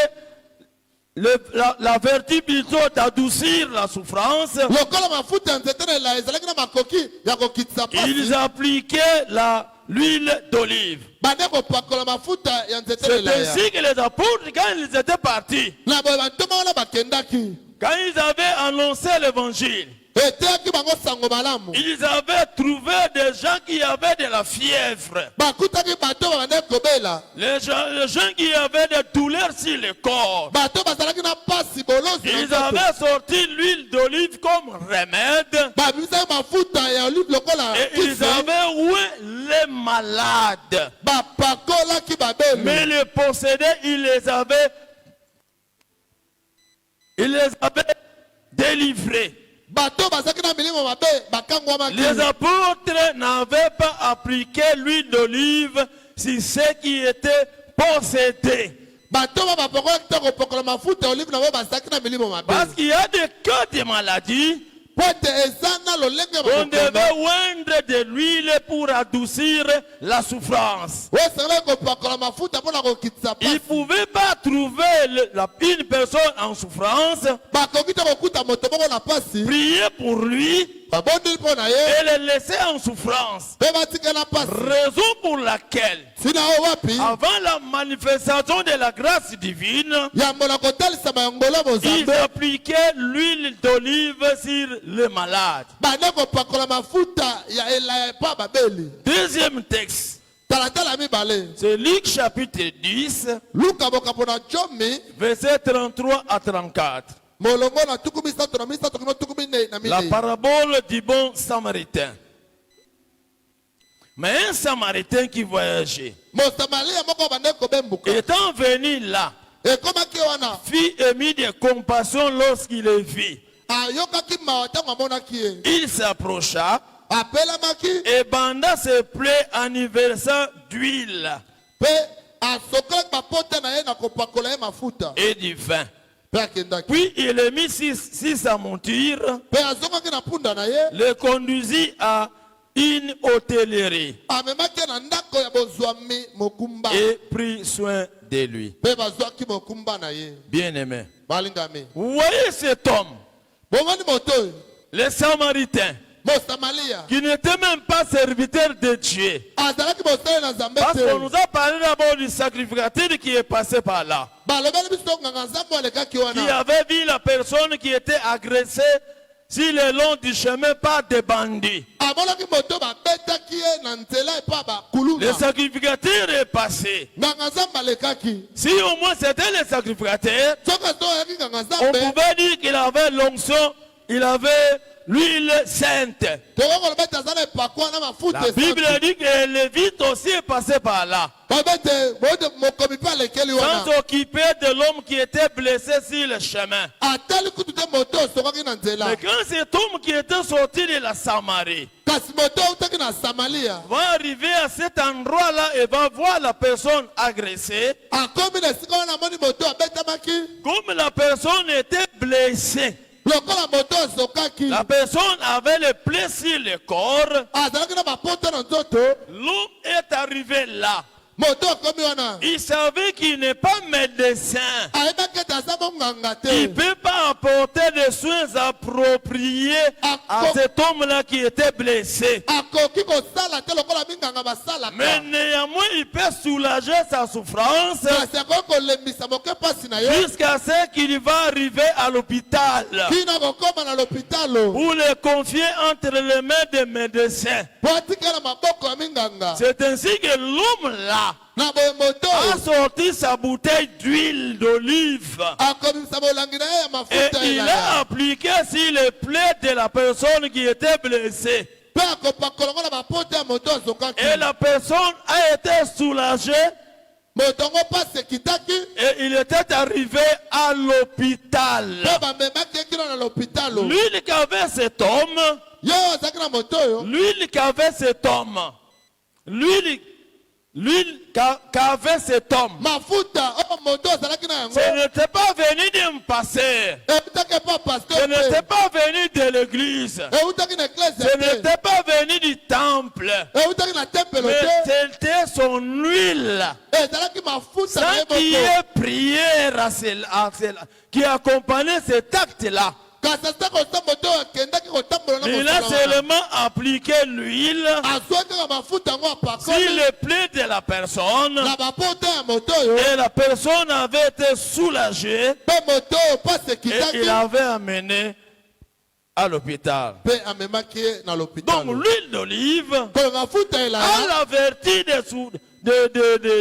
la vertu plutôt d'adoucir la souffrance, lokola mafuta ya nzete na elaya ezalaki na makoki ya kokitisa ils pasi appliquaient l'huile d'olive. bande kopakola mafuta ya nzete na C'est elaya. ainsi que les apôtres, quand ils étaient partis, Na boye bantoma wana bakendaki quand ils avaient annoncé l'évangile, eteyaki bango sango malamu. ils avaient trouvé des gens qui avaient de la fièvre, Bakutaki bato babande kobela les gens qui avaient des douleurs sur le corps. bato bazalaki na pasi bolozi na Ils nzoto. avaient sorti l'huile d'olive comme remède Babisaki mafuta ya olive lokola et ils kisi avaient oint les malades. bapakolaki Mais babeli les possédés, ils les avaient délivrés. bato bazalaki na milimo mabe bakangwamaki. Les apôtres n'avaient pas appliqué l'huile d'olive sur ceux qui étaient possédés. bato bapakolaki te kopakola mafuta ya olive na bo bazalaki na milimo mabe. Parce qu'il y a des cas de maladies, Po ete eza na lolenge ya on bakokoma. devait oindre de l'huile pour adoucir la souffrance. Oyo kopakola mafuta mpona kokitisa Ils ne pasi. pouvaient pas trouver une personne en souffrance, Bakoki te kokuta moto moko na pasi. prier pour lui Babondeli mpo na ye et le laisser en souffrance. mpe batikela pasi. Raison pour laquelle, Sina oyo wapi avant la manifestation de la grâce divine, yambo na kotalisama ya ngolo ils bozambe appliquaient l'huile d'olive sur les malades. bande kopakola mafuta ya elaya epa babeli. Deuxième texte, Talatala mibale c'est Luc chapitre 10, luka bokapo na jomi versets 33 à 34. molongo na tuku misato na misato kino tuku minei na La minei. parabole du bon samaritain. Mais un samaritain qui voyageait, Mosamalia moko bande kobembuka étant venu là, ekomaki wana fit émis de compassion lorsqu'il le vit. ayokaki mawa ntango amonaki ye. Il s'approcha, apelamaki et banda se plaît en y versant d'huile mpe asokolaki bapota na ye na kopakola ye mafuta et du vin. mpe akendaki Puis il est mis sur sa monture, mpe azongaki na mpunda na ye le conduisit à une hôtellerie amemaki na ndako ya bozwami mokumba et prit soin de lui. mpe bazwaki mokumba na ye Bien-aimé, balingami vous voyez cet homme, bomoni moto oyo le Samaritain, mosamalia qui n'était même pas serviteur de Dieu. azalaki mosali na nzambe Parce qu'on te nous a parlé d'abord du sacrificateur qui est passé par là, balobeli biso nganga nzambe alekaki qui wana avait vu la personne qui était agressée sur le long du chemin par des bandits. amonaki moto babetaki ye na nzela epa Le bakuluna sacrificateur est passé. nganga nzambe alekaki Si au moins c'était le sacrificateur, soki toyaki nganga on nzambe pouvait dire qu'il avait l'onction, il avait l'huile sainte. tokokoloba ete aza na epakwa na mafuta La Bible dit que le Lévite aussi est passé par là, babe ete mokomi mpe alekeli wana sans s'occuper de l'homme qui était blessé sur le chemin. atali kutu te moto osokaki na nzela Mais quand cet homme qui était sorti de la Samarie kasi moto autaki na samalia va arriver à cet endroit-là et va voir la personne agressée, akomi na esika wana amoni moto abetamaki comme la personne était blessée, lokola moto azokaki la personne avait le plaies sur le corps, azalaki na bapota na nzoto l'homme est arrivé là. moto akomi wana Il savait qu'il n'est pas médecin. ayebaki ete aza monganga Il ne te peut pas apporter des soins appropriés à cet homme-là qui était blessé. akoki kosala te lokola minganga basalaka Mais néanmoins, il peut soulager sa souffrance kasi akoki kolembisa moke mpasi na ye jusqu'à ce qu'il va arriver à l'hôpital kina kokóma na lopitalo pour le confier entre les mains des médecins. po atikala maboko ya minganga C'est ainsi que l'homme-là na boye moto a sorti sa bouteille d'huile d'olive akomimisa bolangi na ye ya et mafuta il elaya a appliqué sur les plaies de la personne qui était blessée. mpe akopakolango na bapota ya moto azokaki Et la personne a été soulagée moto yango mpasi ekitaki et il était arrivé à l'hôpital. mpe bamemaki ye kino na lopitalo L'huile qu'avait cet homme, ye oyo azalaki na moto oyo l'huile qu'avait cet homme, l'huile qu'avait cet homme, mafuta oyo moto azalaki na yango ce n'était pas venu d'un pasteur, eutaki epa ce paster n'était te pas venu de l'église, eutaki na eklese ce te n'était pas venu du temple, eutaki na tempelo mais te c'était son huile. ezalaki mafuta na ye Sans qu'il y moko ait prière qui accompagnait cet acte-là. kasi ata kosa moto oyo akendaki kotambola na Il a mosala wana seulement appliqué l'huile azwaki kaka mafuta yango sur apakoli les plaies de la personne na bapota ya moto oyo et la personne avait été soulagée mpe moto oyo mpasi et ekitaki il avait amené à l'hôpital. mpe amemaki ye na Donc lopitalo l'huile d'olive koyo mafuta a elaya la vertu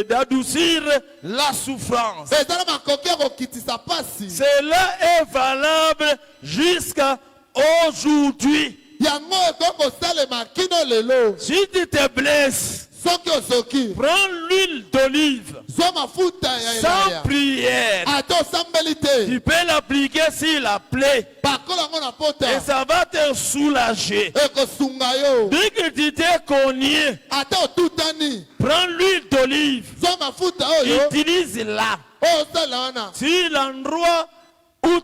d'adoucir la souffrance. eza na makoki ya kokitisa pasi Cela est valable jusqu'à aujourd'hui. yango ekoki kosalema kino lelo Si tu te blesses, soki osoki prends l'huile d'olive zwa mafuta ya sans elaya prière. ata osambeli te Tu peux l'appliquer sur la plaie pakola yango na pota et ça va te soulager. ekosunga yo Dès que tu t'es cogné, ata otutani prends l'huile d'olive, zwa mafuta oyo utilise-la. oyo osala wana Si l'endroit où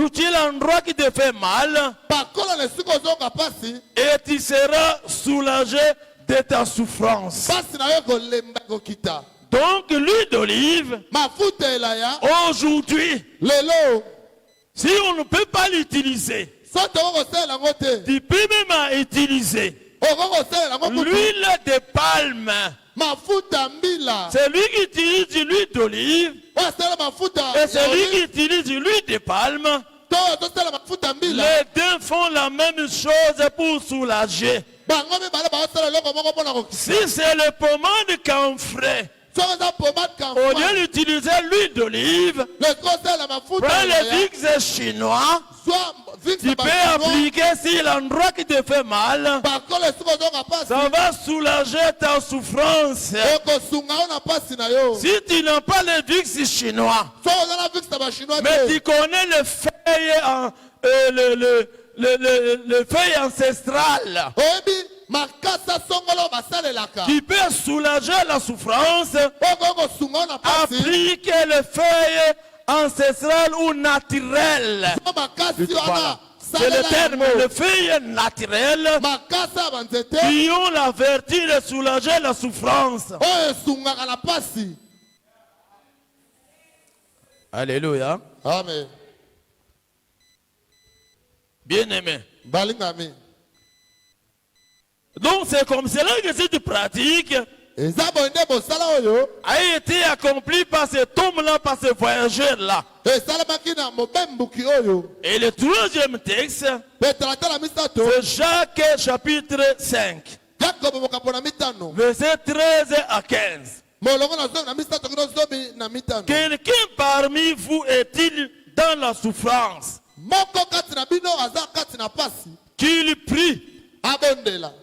tu l'endroit qui te fait mal, pakola na esika ozonga pasi et tu seras soulagé de ta souffrance. pasi na yo ekolemba ekokita Donc l'huile d'olive, mafuta elaya aujourd'hui, lelo si on ne peut pas l'utiliser, so tokoki kosalela yango te tu peux même utiliser okoki kosalela yango kutu l'huile de palme. mafuta mbila C'est lui qui utilise l'huile d'olive oyo asala mafuta et ya c'est lui olive, qui utilise l'huile de palme. to oyo tosala mafuta mbila Les deux font la même chose pour soulager. bango mibale baosala eloko moko mpona kokisa Si c'est le pommade camphré, soki eza pomade au camfa lieu d'utiliser l'huile d'olive, lesko osala mafuta prends elaya, le Vicks chinois, zwa vix tu na peux bachinois appliquer sur l'endroit qui te fait mal. bakola esika ozonga pasi Ça va soulager ta souffrance. ekosunga yo na pasi na yo Si tu n'as pas le Vicks chinois, soki oza na vix na bachinois mais te tu connais les feuilles, le feuille ancestrale oyebi makasa songolo basalelaka qui peut soulager la souffrance, oko kosunga na pasi appliquer le feuille ancestral ou naturel. so makasi Voilà. wana C'est le salela terme, yango le feuille naturel makasa ya banzete qui ont la vertu de soulager la souffrance. oyo esungaka na pasi. Alléluia. Amen. Bien-aimé. Balingami. Donc c'est comme cela que cette pratique Eza bonde bosala oyo a été accomplie par cet homme-là, par ce voyageur-là. esalamaki na mobembuki oyo Et le troisième texte, mpe talatala misato c'est Jacques chapitre 5, yakobo mokambo na mitano versets 13 à 15. molongo na zomi na misato kino zomi na mitano. Quelqu'un parmi vous est-il dans la souffrance, Moko kati na bino aza kati na pasi qu'il prie? abondela.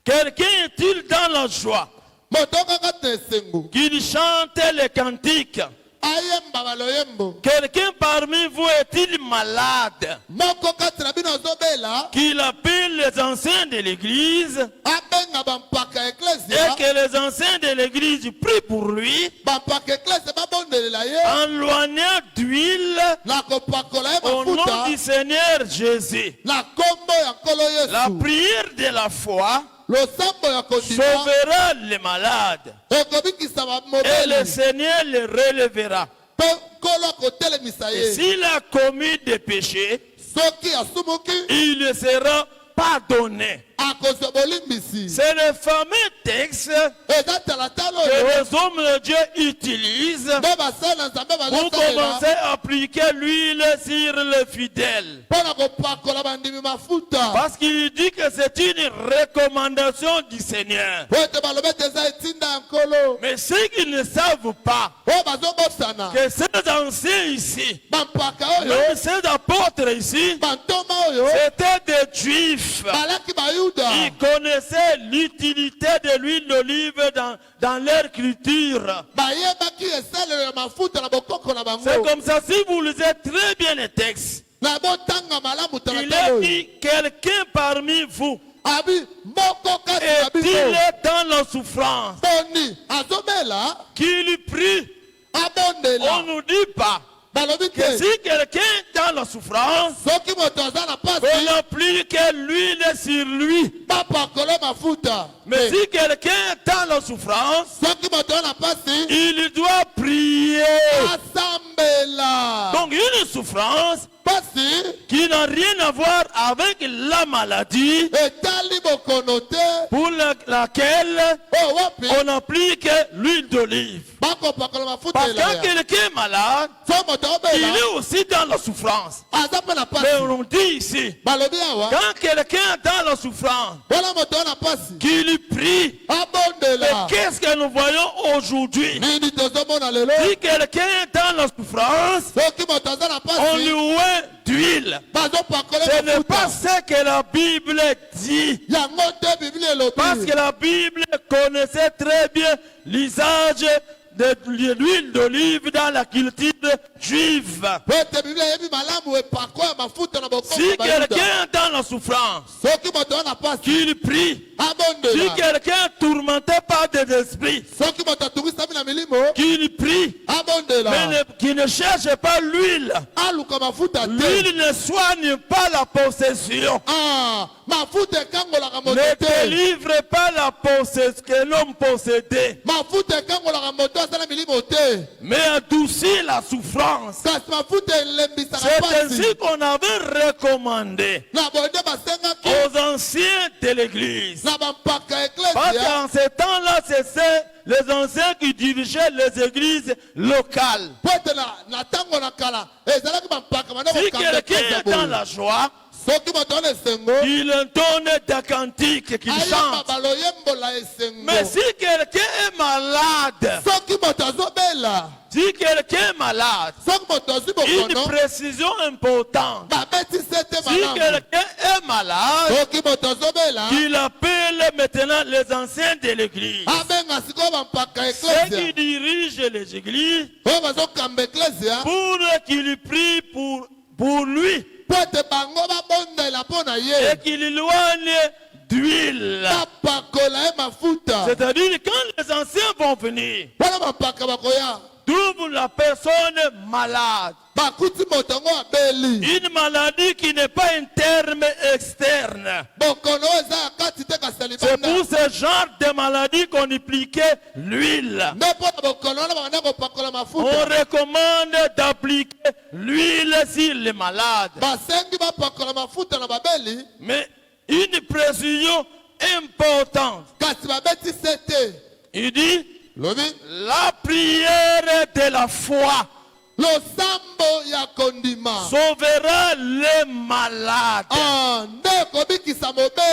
Quelqu'un est-il dans la joie, Motoka kati na esengo qu'il chante les cantiques? ayemba baloyembo. Quelqu'un parmi vous est-il malade, Moko kati na bino azobela qu'il appelle les anciens de l'église abenga bampaka et eklesia que les anciens de l'église prient pour lui bampaka eklesia babondelela ye en loignant d'huile na kopakola ye au nom mafuta du Seigneur Jésus? na kombo ya nkolo La yesu. prière de la foi Losambo ya kondima sauvera les malades ekobikisa et le bamobeli Seigneur les relèvera. mpe nkolo akotelemisa Et ye. s'il a commis des péchés, Soki asumuki il le sera pardonné. akozwa bolimbisi. C'est le fameux texte Eza talatala que oyo les hommes de Dieu utilisent nde basala na nzambe pour bazosalela commencer à appliquer l'huile sur les fidèles. mpo na kopakola bandimi mafuta Parce qu'il dit que c'est une recommandation du Seigneur. po ete balobi ete eza etinda ya nkolo Mais ceux qui ne savent pas oyo bazobosana que ces anciens ici, bampaka oyo même ces apôtres ici, bantoma oyo c'était des juifs. balaki bayuda Ils connaissaient l'utilité de l'huile d'olive dans leur culture. bayebaki esalelo ya mafuta na bokoko na C'est bango. comme ça, si vous lisez très bien le texte, Na botanga malamu il talatala est oyo dit quelqu'un parmi vous abi moko kati na est-il bino dans la souffrance, boni azobela qu'il prie. On abondela ne nous dit pas balobi que te si quelqu'un est dans la souffrance, soki moto aza na on pasi applique l'huile sur lui. bapakole mafuta. Mais si quelqu'un est dans la souffrance, soki moto aza na pasi il doit prier. asambela. Donc une souffrance Pasi qui n'a rien à voir avec la maladie etali bokono te pour laquelle oyo wapi on applique l'huile d'olive. bakopakola mafuta Parce que quand elaya. quelqu'un est malade, So moto il obela est aussi dans la souffrance. aza mpe na Mais pasi on dit ici, balobi awa quand quelqu'un est dans la souffrance, wana moto aza na pasi qu'il prie. Mais abondela. qu'est-ce que nous voyons aujourd'hui? Nini tozomona lelo Si quelqu'un est dans la souffrance, soki moto aza na on lui pasi oint d'huile. bazopakole Ce n'est pas mafuta ce que la Bible dit. yango te biblia Parce que elobi la Bible connaissait très bien l'usage de l'huile d'olive dans la culture juive. po ete biblia eyebi malamu epako ya mafuta na bokoko Si ya bayuda. quelqu'un est dans la souffrance, Soki moto aza na pasi qu'il prie. Si abondela. quelqu'un est tourmenté par des esprits, Soki moto atungisami na milimo qu'il prie. abondela. Mais qui ne cherche pas l'huile. Aluka mafuta te. L'huile ne soigne pas la possession. Ah, mafuta ekangolaka moto Ne te. délivre pas la possession que l'homme possédait. Mafuta ekangolaka moto asala milimo te. Mais adoucit la souffrance. Kasi mafuta elembisaka C'est ainsi pasi. qu'on avait recommandé Na bonde basengaki aux anciens de l'église. na bampaka Parce eklesia. qu'en ce temps-là, c'est les anciens qui dirigeaient les églises locales. Po ete na ntango na kala ezalaki bampaka bande Si kokanga quelqu'un eklesia est dans boye. la joie, Soki moto ana esengo il entonne des cantiques qu'il ayamba chante. baloyembola esengo. Mais si quelqu'un est malade, Soki moto azobela, si quelqu'un est malade, soki moto azwi une bokono précision importante. babetisi ete Si malamu. quelqu'un est malade, Soki moto azobela qu'il appelle maintenant les anciens de l'église. abenga sikoyo bampaka Ceux qui eklesia dirigent les églises oyo bazokamba eklesia pour qu'il prie pour lui, po ete bango babondela mpo na et ye qu'il éloigne d'huile. bapakola ye mafuta C'est-à-dire quand les anciens vont venir, mpona bapaka bakoya trouvent la personne malade. bakuti moto yango abeli Une maladie qui n'est pas un terme externe. bokono eza ya kati te kasi ya C'est libanda pour ce genre de maladie qu'on appliquait l'huile. nde mpo na bokono wana bakanda kopakola On mafuta recommande d'appliquer l'huile sur les malades. basengi bapakola mafuta na babeli Mais une précision importante. kasi babeti se te Il dit, lobi la prière de la foi losambo ya kondima sauvera les malades. nde ekobikisa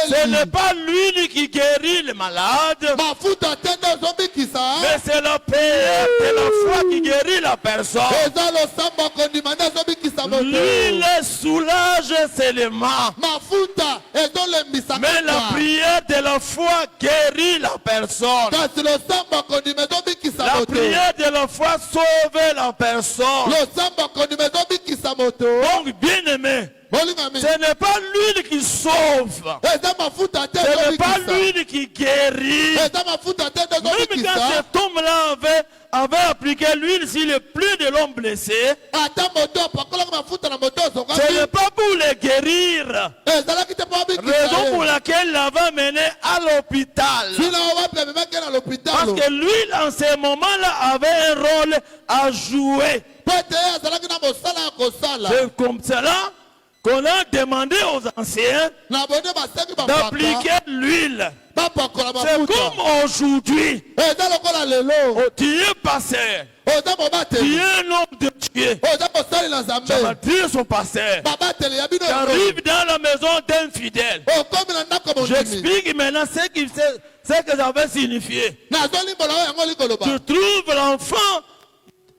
Ce n'est mobeli pas l'huile qui guérit les malades, mafuta te nde ezobikisa mais c'est la prière de la foi qui guérit la personne. eza losambo ya kondima nde ezobikisa moto L'huile soulage seulement, mafuta ezolembisa mais la kaka prière de la foi guérit la personne. kasi losambo ya kondima ezobikisa La moto prière de la foi sauve la personne. losambo ya kondima ezobikisa moto Donc, bien aimé, bolingami ce n'est pas l'huile qui sauve, eza mafuta te ce n'est pas ezobikisa l'huile qui guérit. eza mafuta te nde Même quand ezobikisa cet homme-là avait appliqué l'huile sur le plus de l'homme blessé, ata moto apakolaka mafuta na moto ce ozongaki n'est pas pour le guérir. ezalaki te mpo abikisa Raison pour ye laquelle il l'avait mené à l'hôpital. sina wapi amemaki na Parce lopitalo que l'huile, en ce moment-là, avait un rôle à jouer. po ete ye azalaki na mosala ya kosala C'est comme cela qu'on a demandé aux anciens na bone basengi bapaka d'appliquer l'huile. bapakola C'est mafuta comme aujourd'hui. eza lokola lelo Oh, tu es pasteur. oza Tu mobateli es un homme de Dieu. oza mosali na Tu vas nzambe dire son pasteur. babateli ya bino Tu arrives dans la maison d'un fidèle. okomi na ndako mondimi J'explique maintenant ce que ça veut signifier. nazolimbola oyo yango likoloba Tu trouves l'enfant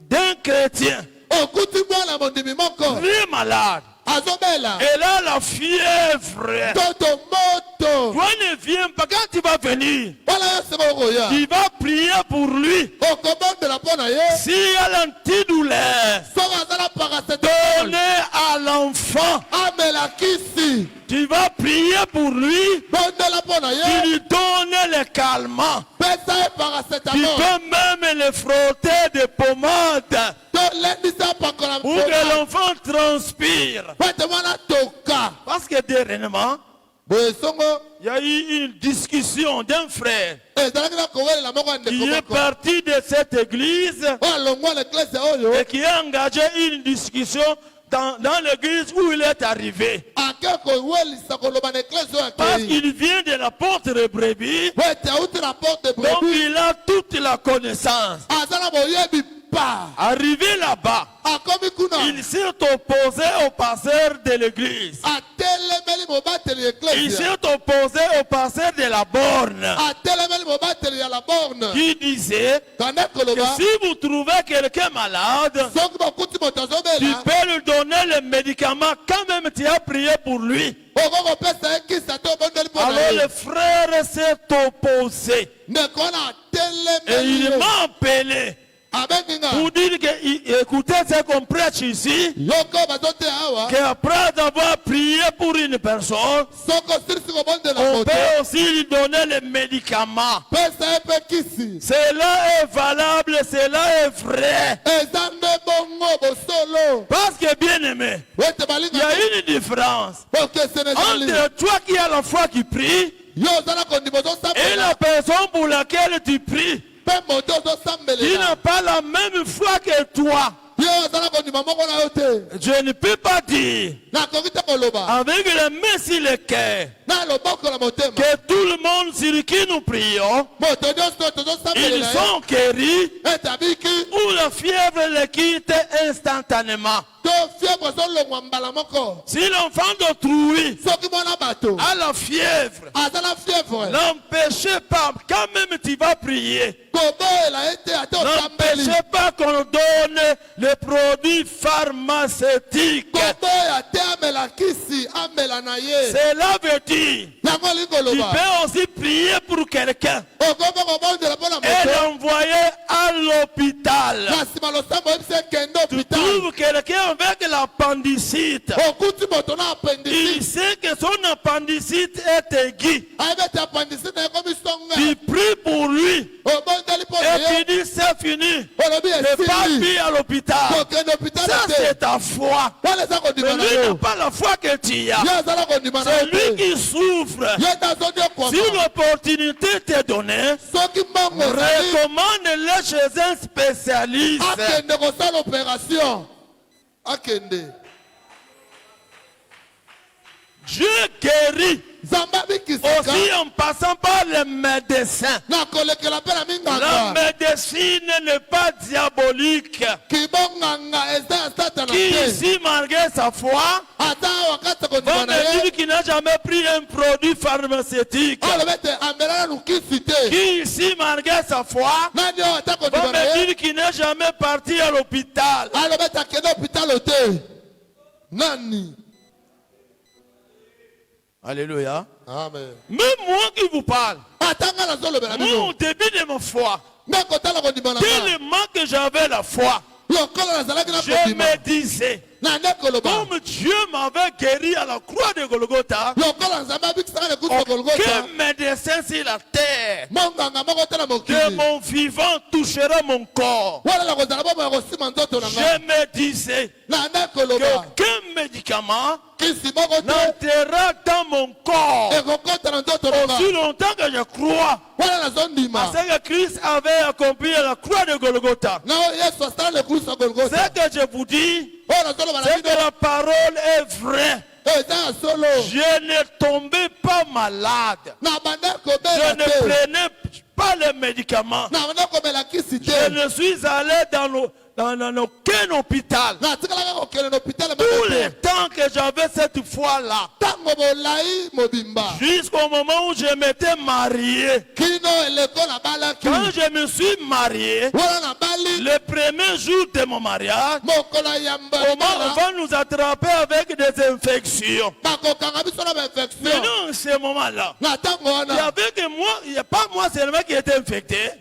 d'un chrétien okuti mwana mondimi moko très malade. azobela Et là, la fièvre. toto moto Toi ne viens pas. Quand tu vas venir, wana yo sema okoya tu vas prier pour lui. okobondela mpo na ye S'il y a l'antidouleur, soki azala paracetamol donnez à l'enfant. amela kisi Tu vas prier pour lui. bondela mpo na Tu ye lui donnes le calmant. pesa ye Tu paracetamol peux même le frotter de pommade tolendisa pakola pour que l'enfant transpire. po ete mwana toka Parce que dernièrement, boye songo il y a eu une discussion d'un frère ezalaki na kowelela moko ya qui ndeko est moko parti de cette église oyo alongwa na eklese oyo et qui a engagé une discussion dans l'église où il est arrivé. ake kowelisa koloba na eklese oyo Parce akei qu'il vient de la porte de brebis, po ete auti na porte de donc brebis il a toute la connaissance. aza na boyebi pa Arrivé là-bas, akomi kuna il s'est opposé au pasteur de l'église. atelemeli mobateli ya Il eklese s'est opposé au pasteur de la borne atelemeli mobateli ya la borne qui disait kande que koloba si vous trouvez quelqu'un malade, soki bakuti moto tu azobela peux lui donner le médicament quand même tu as prié pour lui. oko kopesa ye kisa te obondeli mpo na Alors ye le frère s'est opposé ndeko wana et atelemeli il ye m'a appelé abengi nga pour dire que, écoutez ce qu'on prêche ici, yoko bazoteya awa qu'après avoir prié pour une personne, soko osilisi kobondela on moto peut aussi lui donner le médicament. pesa ye mpe kisi Cela est valable, cela est vrai. eza nde bongo bosolo Parce que bien aimé, ete il y balinga a une différence okesene ezali entre toi qui as la foi qui prie yo oza na kondima et ozosambela la personne pour laquelle tu pries mpe moto qui ozosambelela n'a pas la même foi que toi. yo oza na kondima moko na yo te Je ne peux pas dire nakoki te koloba avec les mains sur le cœur na loboko na motema que tout le monde sur qui nous prions, moto nyonso ils tozosambelela ye sont guéris ete abiki ou la fièvre les quitte instantanément. to fièvre ezolongwa mbala moko Si l'enfant d'autrui soki mwana bato a la fièvre, aza na fièvre n'empêchez pas, quand même tu vas prier, koboyela ete ate osambeli n'empêchez pas qu'on donne les produits pharmaceutiques. koboya te Cela veut dire, tu peux aussi prier pour quelqu'un et l'envoyer à l'hôpital. Tu trouves quelqu'un avec l'appendicite. Il sait que son appendicite est aigu. Tu pries pour lui. Et tu dis c'est fini. Ne pas plus à l'hôpital. Ça c'est ta foi. Mais lui n'a pas la foi que tu as. C'est lui qui souffre. Si l'opportunité t'est donnée, recommande-le chez un spécialiste. Dieu guérit aussi en passant par les médecins. La médecine n'est pas diabolique. Qui ici, malgré sa foi, va me dire qu'il n'a jamais pris un produit pharmaceutique. Qui ici, malgré sa foi, va me dire qu'il n'est jamais parti à l'hôpital. Alléluia. Amen. Même moi qui vous parle, moi au début de ma foi, tellement que j'avais la foi, je me disais, comme Dieu m'avait guéri à la croix de Golgotha, aucun médecin sur la terre de mon vivant touchera mon corps. Je me disais qu'aucun médicament n'entrera dans mon corps aussi longtemps que je crois. Parce que Christ avait accompli la croix de Golgotha. Ce que je vous dis, c'est que la parole est vraie. Je ne tombais pas malade. Je ne prenais pas les médicaments. Je ne suis allé dans aucun hôpital. Tout le temps que j'avais cette foi-là, jusqu'au moment où je m'étais marié. Quand je me suis marié, le premier jour de mon mariage, on va nous attraper avec des infections. Mais non, ce moment-là, il y avait que moi, il n'y a pas moi seulement qui était infecté,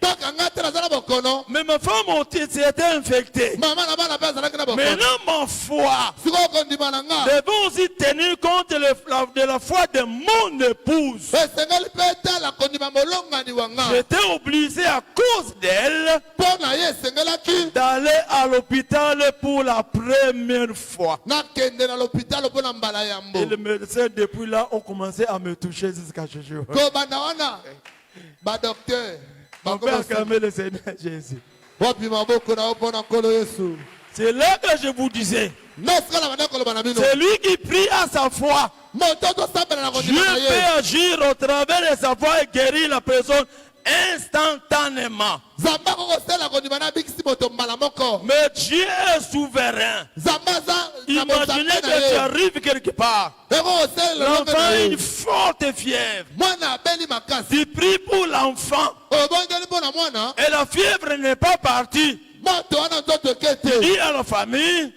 mais ma femme aussi était infectée. Maintenant, ma foi, devons aussi tenir compte de la foi de mon épouse. J'étais obligé à cause d'elle d'aller à l'hôpital pour la première fois. Et le médecin depuis là ont commencé à me toucher jusqu'à ce jour. Mon père a calmé le Seigneur Jésus. C'est là que je vous disais. C'est lui qui prie à sa foi. Dieu peut agir au travers de sa foi et guérir la personne instantanément. Mais Dieu est souverain. Imaginez que tu arrives quelque part. L'enfant a une forte fièvre. Tu pries pour l'enfant. Et la fièvre n'est pas partie. Tu dis à la famille,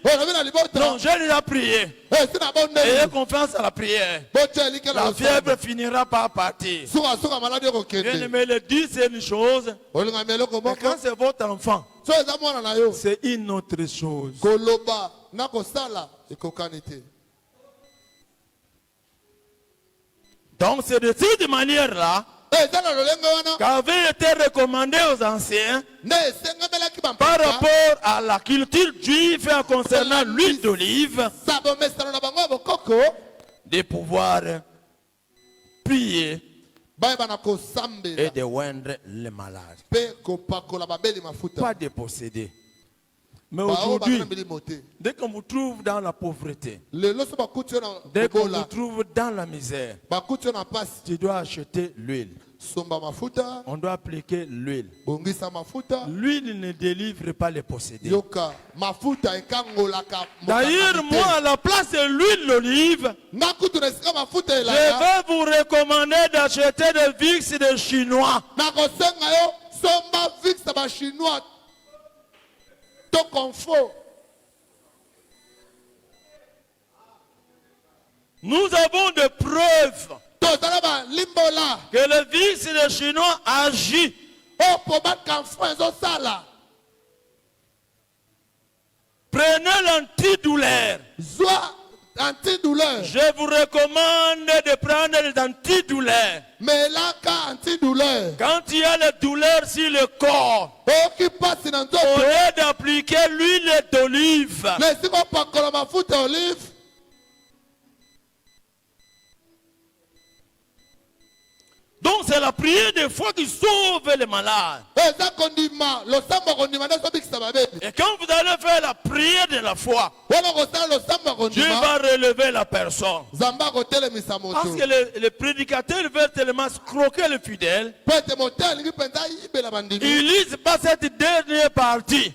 non, j'ai déjà prié. Ayez confiance à la prière. La fièvre finira par partir. Bien aimé, le dire c'est une chose, mais quand c'est votre enfant, c'est une autre chose. Donc c'est de cette manière-là qu'avait été recommandé aux anciens par rapport à la culture juive concernant l'huile d'olive de pouvoir prier et de oindre les malades. Pas de posséder. Mais aujourd'hui, dès qu'on vous trouve dans la pauvreté, dès qu'on vous trouve dans la misère, tu dois acheter l'huile. On doit appliquer l'huile. L'huile ne délivre pas les possédés. D'ailleurs, moi, à la place de l'huile d'olive, je vais vous recommander d'acheter des vix de Chinois. Nous avons des preuves que le virus des Chinois agit. Prenez l'antidouleur. Je vous recommande de prendre les antidouleurs. Quand il y a les douleurs sur le corps, au lieu d'appliquer l'huile d'olive, donc c'est la prière des foi qui sauve les malades. Et quand vous allez faire la prière de la foi, Dieu va relever la personne. Parce que les prédicateurs veulent tellement croquer le fidèle. Ils lisent pas cette dernière partie.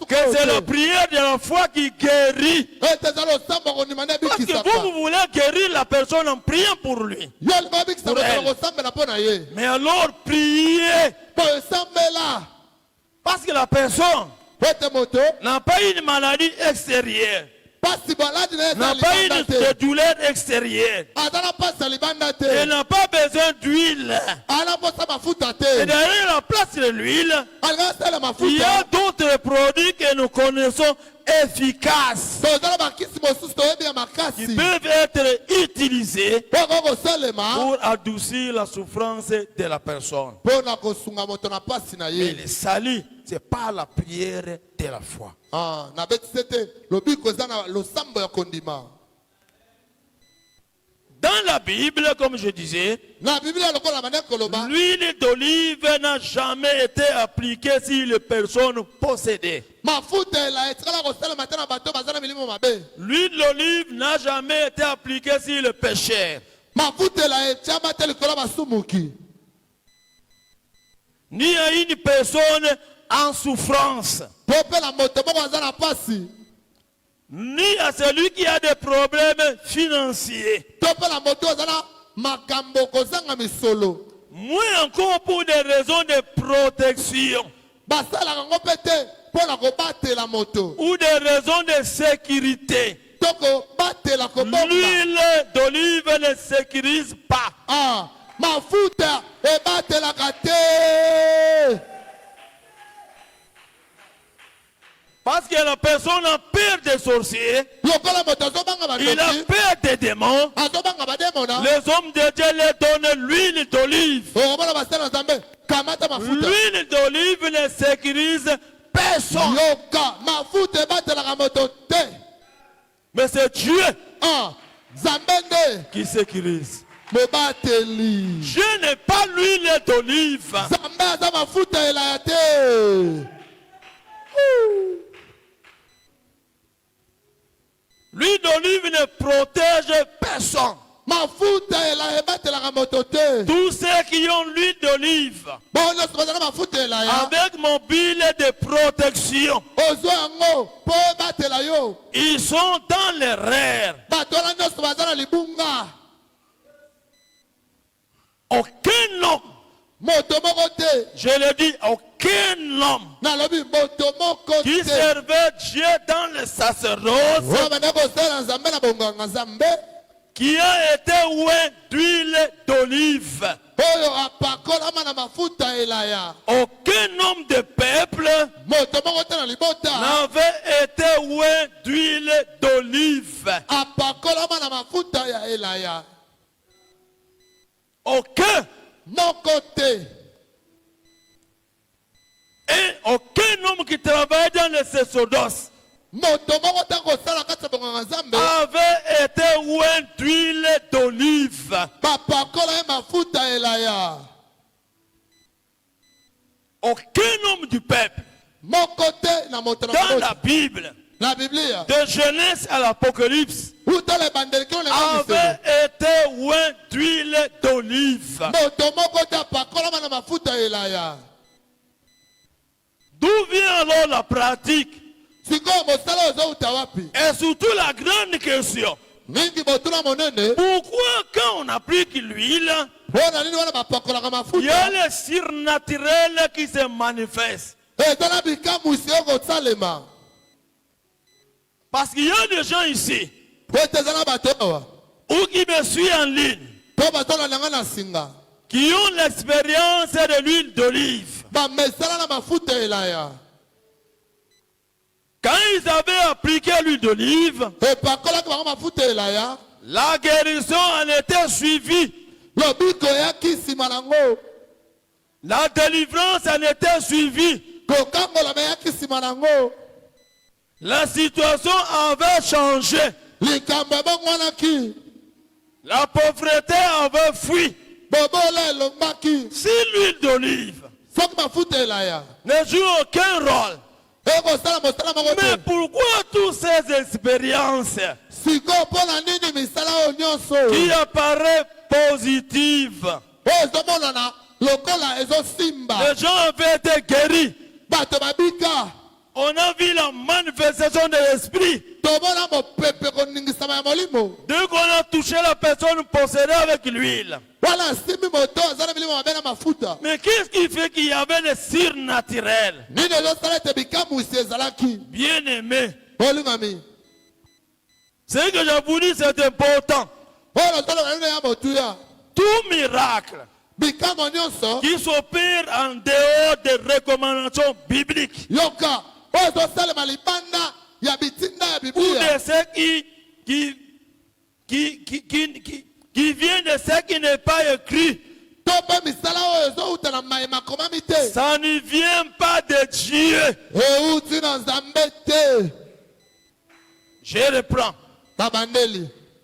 Que c'est la prière de la foi qui guérit. Parce que vous voulez guérir la personne en priant pour lui. Pour elle. Mais alors priez. Parce que la personne n'a pas une maladie extérieure, n'a pas une douleur extérieure, elle n'a pas besoin d'huile. Et derrière la place de l'huile, il y a d'autres produits que nous connaissons efficaces, qui peuvent être utilisés pour adoucir la souffrance de la personne. Mais le salut, c'est pas la prière de la foi. Dans la Bible, comme je disais, l'huile d'olive n'a jamais été appliquée sur les personnes possédées. L'huile d'olive n'a jamais été appliquée sur le pécheur. Ni à une personne en souffrance, ni à celui qui a des problèmes financiers. Moins encore pour des raisons de protection ou des raisons de sécurité. L'huile d'olive ne sécurise pas. Parce que la personne a peur des sorciers, il a peur des démons. Les hommes de Dieu leur donnent l'huile d'olive. L'huile d'olive ne sécurise personne. Mais c'est Dieu qui sécurise. Je n'ai pas l'huile d'olive. L'huile d'olive ne protège personne. Tous ceux qui ont l'huile d'olive avec mon bilet de protection, ils sont dans l'erreur. Aucun homme, je le dis, aucun homme qui servait Dieu dans le sacerdoce, qui a été oint d'huile d'olive, aucun homme de peuple n'avait été oint d'huile d'olive. Aucun. Et aucun homme qui travaille dans le sacerdoce avait été oint d'huile d'olive. Aucun homme du peuple dans la Bible, de Genèse à l'Apocalypse, avait été oint d'huile d'olive. D'où vient alors la pratique? Et surtout la grande question, pourquoi quand on applique l'huile, il y a le surnaturel qui se manifeste? Parce qu'il y a des gens ici, ou qui me suit en ligne, qui ont l'expérience de l'huile d'olive. Quand ils avaient appliqué l'huile d'olive, la guérison en était suivie. La délivrance en était suivie. La situation avait changé. La pauvreté avait fui. Si l'huile d'olive ne joue aucun rôle, mais pourquoi toutes ces expériences qui apparaissent positives? Les gens avaient été guéris. On a vu la manifestation de l'esprit. Dès qu'on a touché la personne possédée avec l'huile. Mais qu'est-ce qui fait qu'il y avait le surnaturel? Bien aimé. Ce que j'ai voulu, c'est important. Tout miracle qui s'opère en dehors des recommandations bibliques ou de ce qui vient de ce qui n'est pas écrit, ça ne vient pas de Dieu. Je reprends.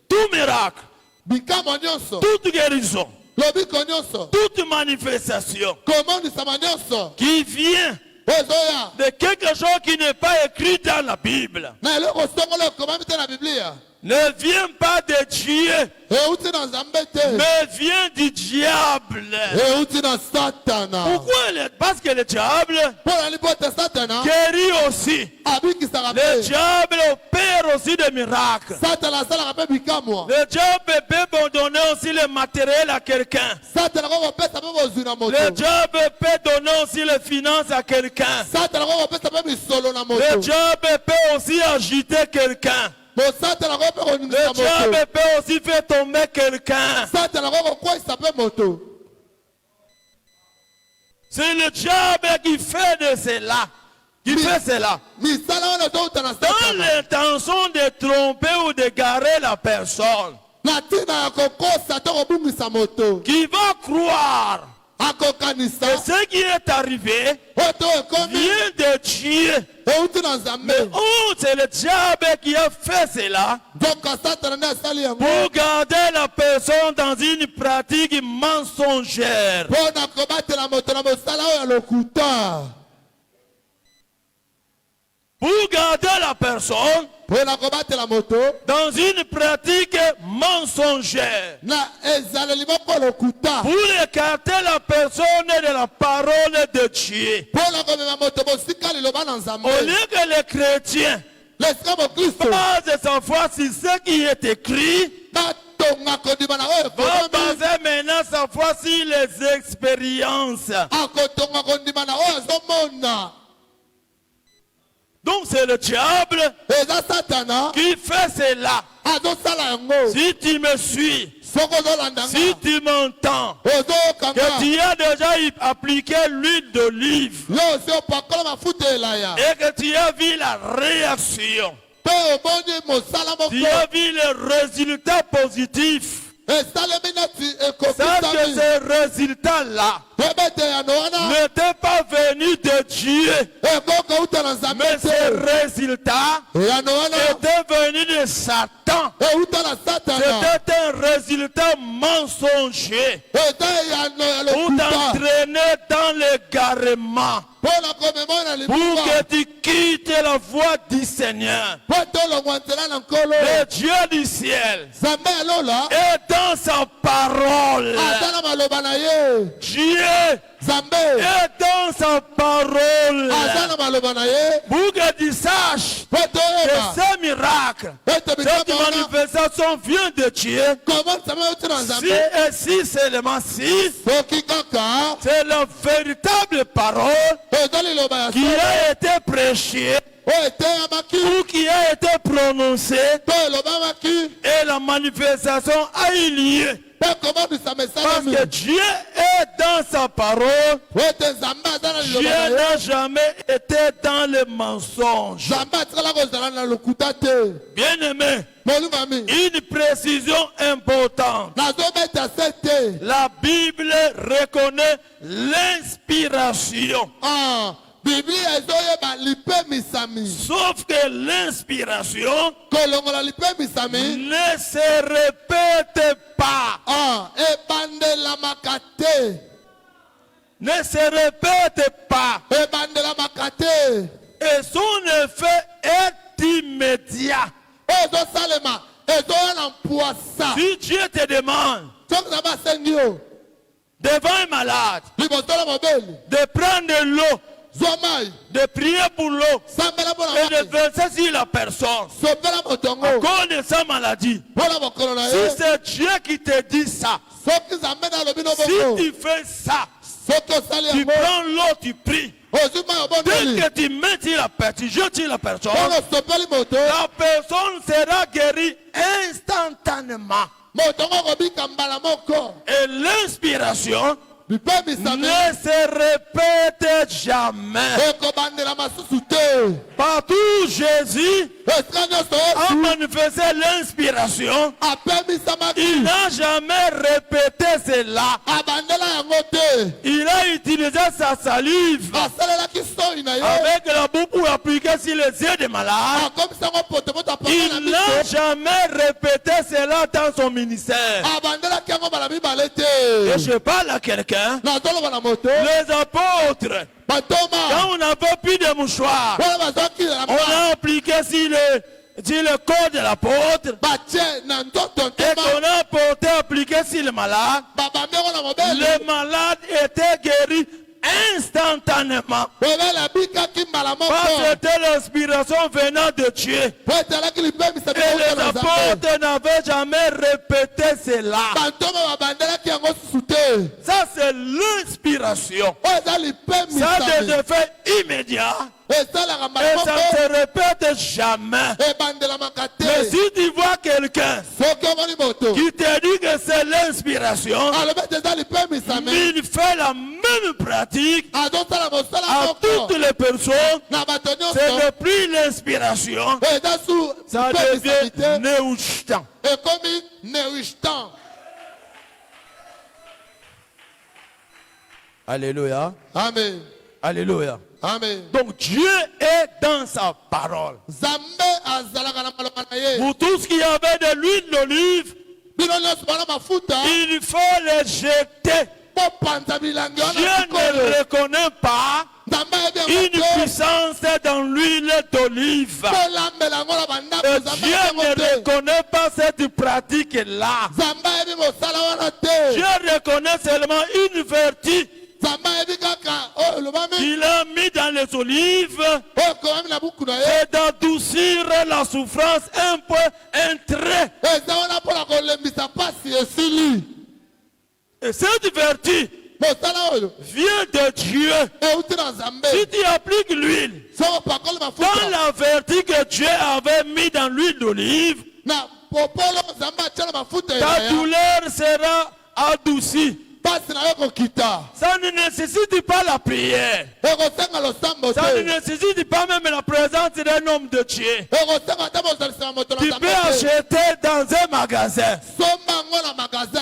Tout miracle, toute guérison, toute manifestation qui vient de quelque chose qui n'est pas écrit dans la Bible ne vient pas de Dieu, mais vient du diable. Pourquoi? Parce que le diable guérit aussi. Le diable opère aussi des miracles. Le diable peut donner aussi le matériel à quelqu'un. Le diable peut donner aussi les finances à quelqu'un. Le diable peut aussi agiter quelqu'un. Le diable peut aussi faire tomber quelqu'un. C'est le diable qui fait de cela. Qui fait cela. Dans l'intention de tromper ou de garer la personne. Qui va croire que ce qui est arrivé vient de Dieu. Mais c'est le diable qui a fait cela pour garder la personne dans une pratique mensongère. Pour garder la personne dans une pratique mensongère. Pour écarter la personne de la parole de Dieu. Au lieu que les chrétiens basent sa foi sur ce qui est écrit, va baser maintenant sa foi sur les expériences. Donc c'est le diable qui fait cela. Si tu me suis, si tu m'entends, que tu as déjà appliqué l'huile d'olive et que tu as vu la réaction, tu as vu le résultat positif, sache que ce résultat-là n'était pas venu de Dieu, mais ce résultat était venu de Satan. C'était un résultat mensonger pour t'entraîner dans l'égarement, pour que tu quittes la voie du Seigneur. Le Dieu du ciel est dans sa parole. Dieu est dans sa parole pour que tu saches que ce miracle, cette manifestation vient de Dieu. Si seulement si c'est la véritable parole qui a été prêchée ou qui a été prononcé et la manifestation a eu lieu. Parce que Dieu est dans sa parole. Dieu n'a jamais été dans le mensonge. Bien aimé, une précision importante. La Bible reconnaît l'inspiration. Sauf que l'inspiration ne se répète pas. Ne se répète pas. Et son effet est immédiat. Si Dieu te demande devant un malade de prendre l'eau, de prier pour l'eau et de verser sur la personne à cause de sa maladie, si c'est Dieu qui te dit ça, si tu fais ça, tu prends l'eau, tu pries. Dès que tu mets sur la personne, tu jettes sur la personne sera guérie instantanément. Et l'inspiration ne se répète jamais. Partout Jésus a manifesté l'inspiration, il n'a jamais répété cela. Il a utilisé sa salive avec la boue pour appliquer sur les yeux des malades. Il n'a jamais répété cela dans son ministère. Et je parle à quelqu'un. Les apôtres, quand on n'avait plus de mouchoirs, on a appliqué sur le corps de l'apôtre et qu'on a porté appliqué sur le malade. Le malade était guéri instantanément. Parce que c'était l'inspiration venant de Dieu. Et les apôtres n'avaient jamais répété cela. Ça c'est l'inspiration. Ça a des effets immédiats. Et ça ne se répète jamais. Mais si tu vois quelqu'un qui te dit que c'est l'inspiration, il fait la même pratique à toutes les personnes, ce n'est plus l'inspiration, ça devient néouchtant. Alléluia. Amen. Alléluia. Amen. Donc Dieu est dans sa parole. Pour tout ce qui avait de l'huile d'olive, il faut le jeter. Dieu ne reconnaît pas une puissance dans l'huile d'olive. Dieu ne reconnaît pas cette pratique-là. Dieu reconnaît seulement une vertu qu'il a mis dans les olives, c'est d'adoucir la souffrance un peu, un trait. Et cette vertu vient de Dieu. Si tu appliques l'huile dans la vertu que Dieu avait mis dans l'huile d'olive, ta douleur sera adoucie. Ça ne nécessite pas la prière. Ça ne nécessite pas même la présence d'un homme de Dieu. Tu peux acheter dans un magasin.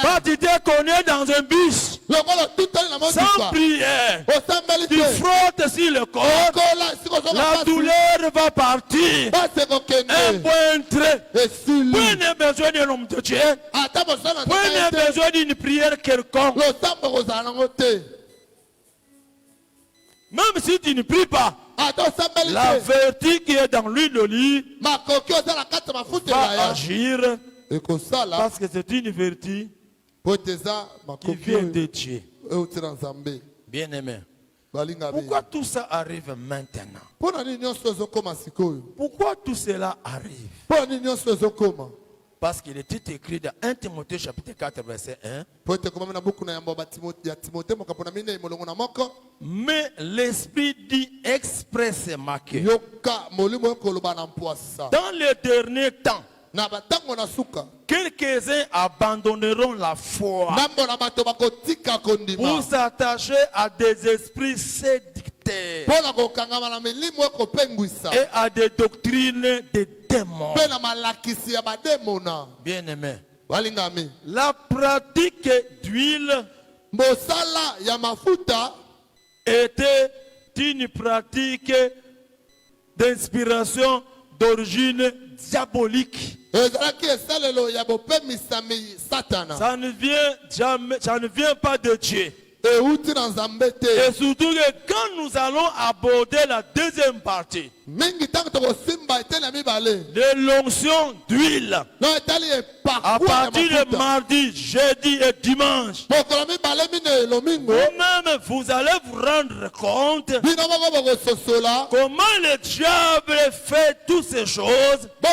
Pas tu te connais dans un bus. Sans prière. Tu frottes sur le corps. La douleur va partir. Un point trait. Point n'a besoin d'un homme de Dieu. Point n'a besoin d'une prière quelconque. Même si tu ne pries pas, la vertu qui est dans l'huile d'olive va agir parce que c'est une vertu qui vient de Dieu. Bien aimé. Pourquoi tout ça arrive maintenant? Pourquoi tout cela arrive? Parce qu'il est écrit dans 1 Timothée chapitre 4 verset 1. Mais l'Esprit dit expressément que dans les derniers temps, quelques-uns abandonneront la foi pour s'attacher à des esprits séducteurs et à des doctrines de démons. Bien-aimé, la pratique d'huile était une pratique d'inspiration d'origine diabolique. Ça ne vient pas de Dieu. Et surtout que quand nous allons aborder la deuxième partie, de l'onction d'huile, à partir de mardi, jeudi et dimanche, vous-même vous allez vous rendre compte comment le diable fait toutes ces choses pour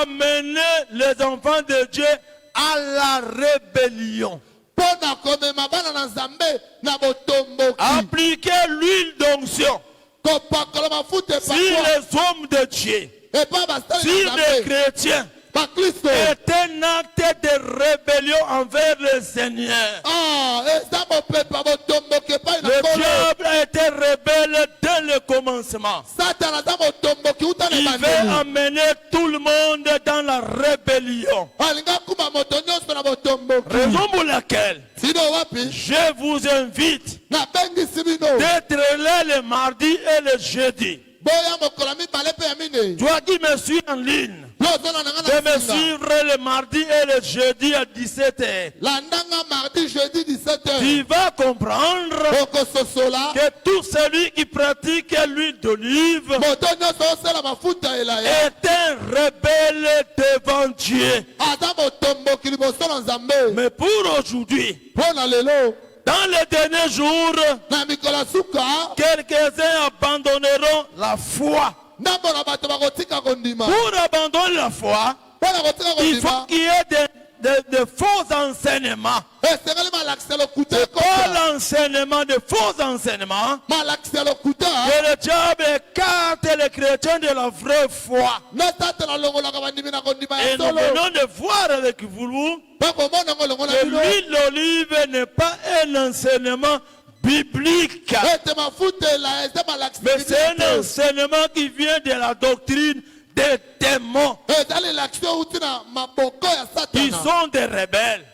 amener les enfants de Dieu à la rébellion. Appliquer l'huile d'onction si les hommes de Dieu, si les chrétiens, est un acte de rébellion envers le Seigneur. Le diable a été rebelle dès le commencement. Il veut amener tout le monde dans la rébellion. Raison pour laquelle je vous invite d'être là le mardi et le jeudi. Toi qui me suis en ligne, de me suivre le mardi et le jeudi à 17h. Tu vas comprendre que tout celui qui pratique l'huile d'olive est un rebelle devant Dieu. Mais pour aujourd'hui, dans les derniers jours, quelques-uns abandonneront la foi. Pour abandonner la foi, il faut qu'il y ait de faux enseignements. C'est pas l'enseignement de faux enseignements que le diable écarte les chrétiens de la vraie foi. Et nous venons de voir avec vous que l'huile d'olive n'est pas un enseignement biblique, mais c'est un enseignement qui vient de la doctrine des démons. Ils sont des rebelles.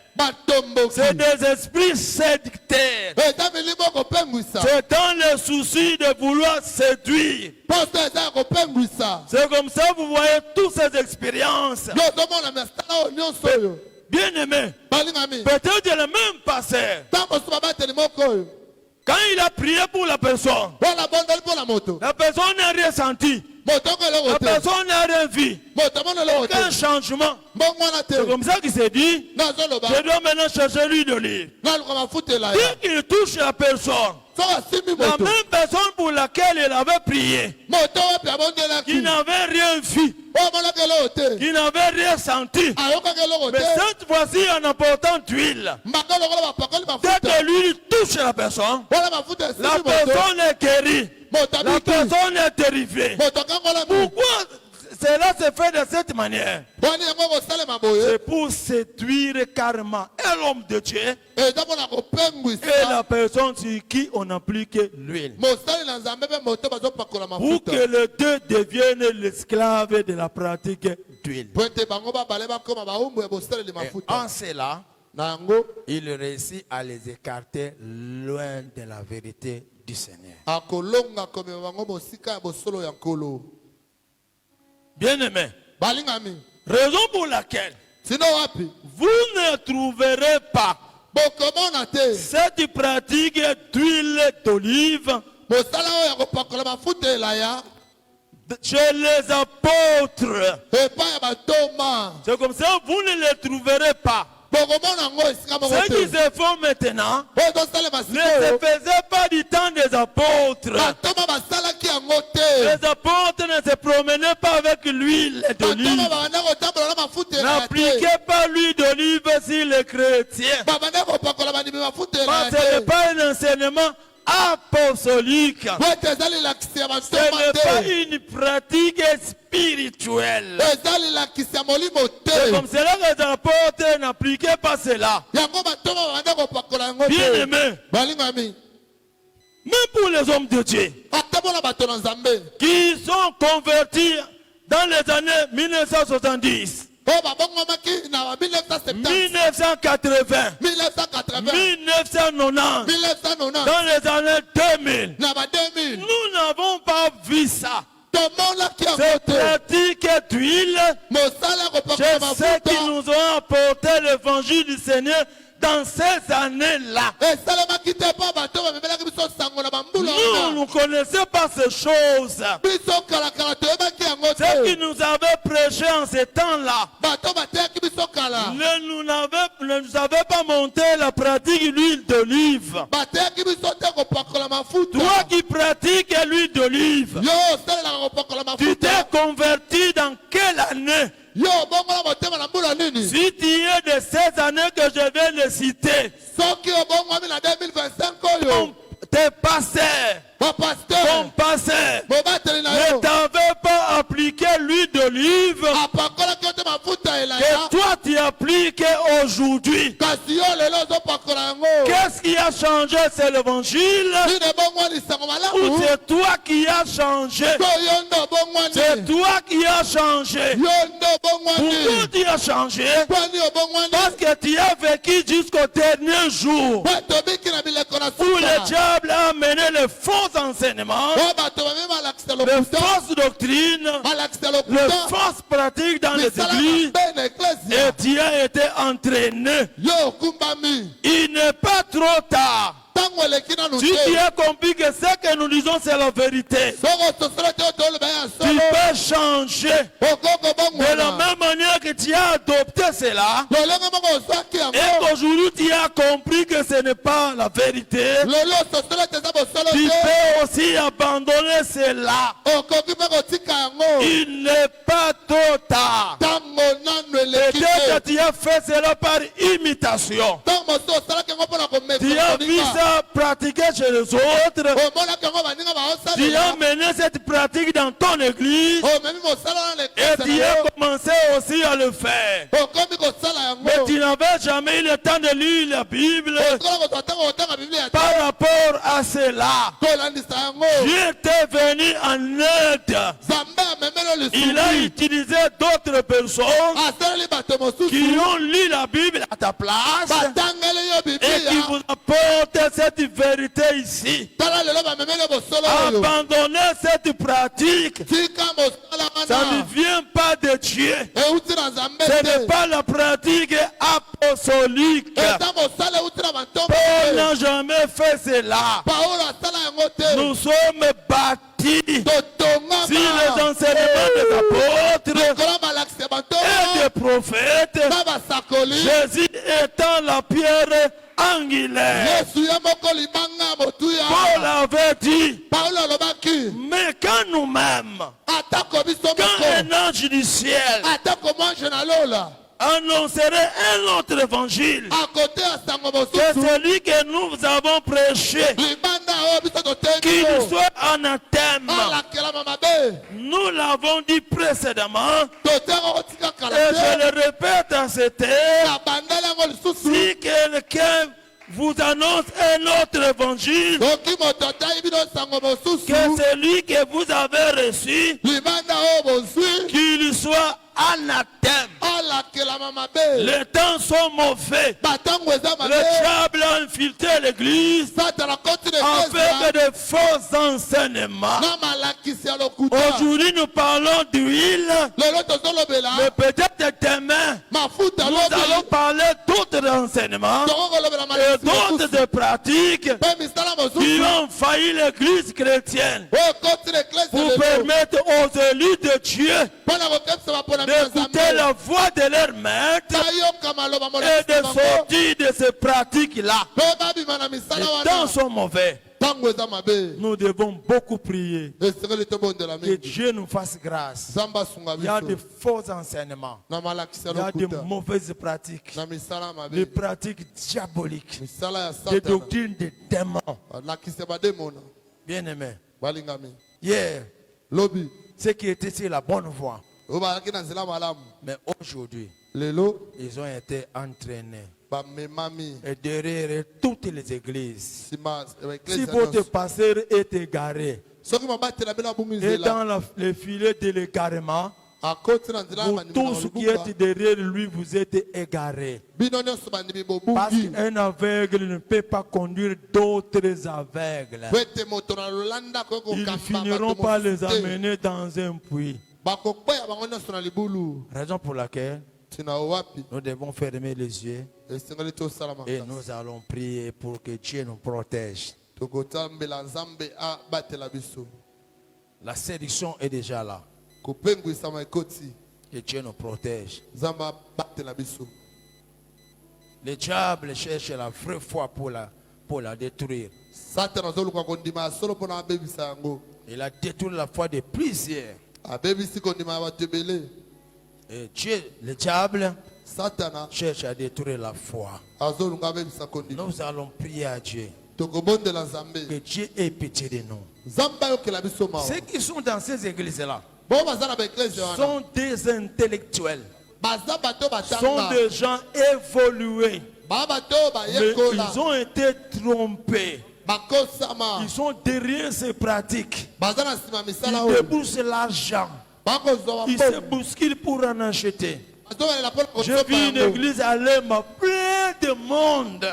C'est des esprits séducteurs. C'est dans le souci de vouloir séduire. C'est comme ça que vous voyez toutes ces expériences. Bien aimé, peut-être le même pasteur, quand il a prié pour la personne n'a rien senti. La personne n'a rien vu. Aucun changement. C'est comme ça qu'il s'est dit, je dois maintenant chercher l'huile d'olive. Dès qu'il touche la personne, la même personne pour laquelle il avait prié, qui n'avait rien vu, qui n'avait rien senti, mais cette fois-ci en apportant d'huile, dès que l'huile touche la personne est guérie. La personne est terrifiée. Pourquoi cela se fait de cette manière? C'est pour séduire carrément et l'homme de Dieu et la personne sur qui on applique l'huile. Pour que les deux deviennent l'esclave de la pratique d'huile. En cela, il réussit à les écarter loin de la vérité du Seigneur. Bien-aimé, raison pour laquelle vous ne trouverez pas cette pratique d'huile d'olive chez les apôtres. C'est comme ça, vous ne les trouverez pas. Ce qui se font maintenant ne se faisait pas du temps des apôtres. Les apôtres ne se promenaient pas avec l'huile d'olive. N'appliquez pas l'huile d'olive sur les chrétiens. Ce n'est pas un enseignement apostolique. Ce n'est pas une pratique spirituelle. C'est comme cela que les apôtres n'appliquaient pas cela. Bien aimé, même pour les hommes de Dieu qui sont convertis dans les années 1970, 1980, 1990, dans les années 2000, nous n'avons pas vu ça. Ces pratiques d'huile, c'est ce qui nous ont apporté l'évangile du Seigneur dans ces années-là. Nous ne connaissons pas ces choses. Ce qui nous avait prêché en ces temps-là ne nous avait pas monté la pratique de l'huile d'olive. Toi qui pratiques l'huile d'olive, tu t'es converti dans quelle année? Si tu es de ces années que je vais les citer, tes pasteurs, ton pasteur ne t'avait pas appliqué l'huile d'olive que toi tu appliques aujourd'hui. Qu'est-ce qui a changé? C'est l'évangile ou c'est toi qui as changé? C'est toi qui as changé. Pourquoi tu as changé? Parce que tu as vécu jusqu'au dernier jour où le diable a mené les faux enseignements, les fausses doctrines, les fausses pratiques dans les églises, et tu as été entraîné. Il n'est pas trop tard. Si tu as compris que ce que nous disons c'est la vérité, tu peux changer. De la même manière que tu as adopté cela, et qu'aujourd'hui tu as compris que ce n'est pas la vérité, tu peux aussi abandonner cela. Il n'est pas trop tard. Peut-être que tu as fait cela par imitation. Tu as vu ça pratiquer chez les autres. Tu as mené cette pratique dans ton église et tu as commencé aussi à le faire. Mais tu n'avais jamais eu le temps de lire la Bible par rapport à cela. Dieu t'est venu en aide. Il a utilisé d'autres personnes qui ont lu la Bible à ta place et qui vous apportent cette vérité ici. Abandonner cette pratique, ça ne vient pas de Dieu. Ce n'est pas la pratique apostolique. Paul n'a jamais fait cela. Nous sommes bâtis sur les enseignements des apôtres et des prophètes, Jésus étant la pierre angulaire. Paul avait dit, mais quand nous-mêmes, quand un ange du ciel annoncerait un autre évangile que celui que nous avons prêché, qui nous soit anathème, nous l'avons dit précédemment et je le répète à cette heure, si quelqu'un vous annonce un autre évangile que celui que vous avez reçu, qu'il soit anathème. Les temps sont mauvais. Le diable a infiltré l'église avec de faux enseignements. Aujourd'hui nous parlons d'huile, mais peut-être demain nous allons parler d'autres enseignements et d'autres pratiques qui ont failli l'église chrétienne pour permettre aux élus de Dieu d'écouter la voix de leur maître et de sortir de ces pratiques-là. Les temps sont mauvais. nous devons beaucoup prier. Que Que Dieu nous fasse grâce. Il y a de faux enseignements. Il y a de mauvaises pratiques. Des pratiques diaboliques. Des doctrines des démons. Bien aimé. Hier, ce qui était sur la bonne voie. Mais aujourd'hui, ils ont été entraînés. Et derrière toutes les églises. Si votre pasteur est égaré, et dans le filet de l'égarement, vous tous qui êtes derrière lui, vous êtes égarés. Parce qu'un aveugle ne peut pas conduire d'autres aveugles. Ils finiront par les amener dans un puits. Raison pour laquelle nous devons fermer les yeux et nous allons prier pour que Dieu nous protège. La séduction est déjà là. Que Dieu nous protège. Le diable cherche la vraie foi pour la détruire. Il a détruit la foi de plusieurs. Et Dieu, le diable, cherche à détruire la foi. Nous allons prier à Dieu. Que Dieu ait pitié de nous. Ceux qui sont dans ces églises-là sont des intellectuels, sont des gens évolués. Mais ils ont été trompés. Ils sont derrière ces pratiques. Ils déboursent l'argent. Ils se bousculent pour en acheter. J'ai vu une église à Lemba, plein de monde.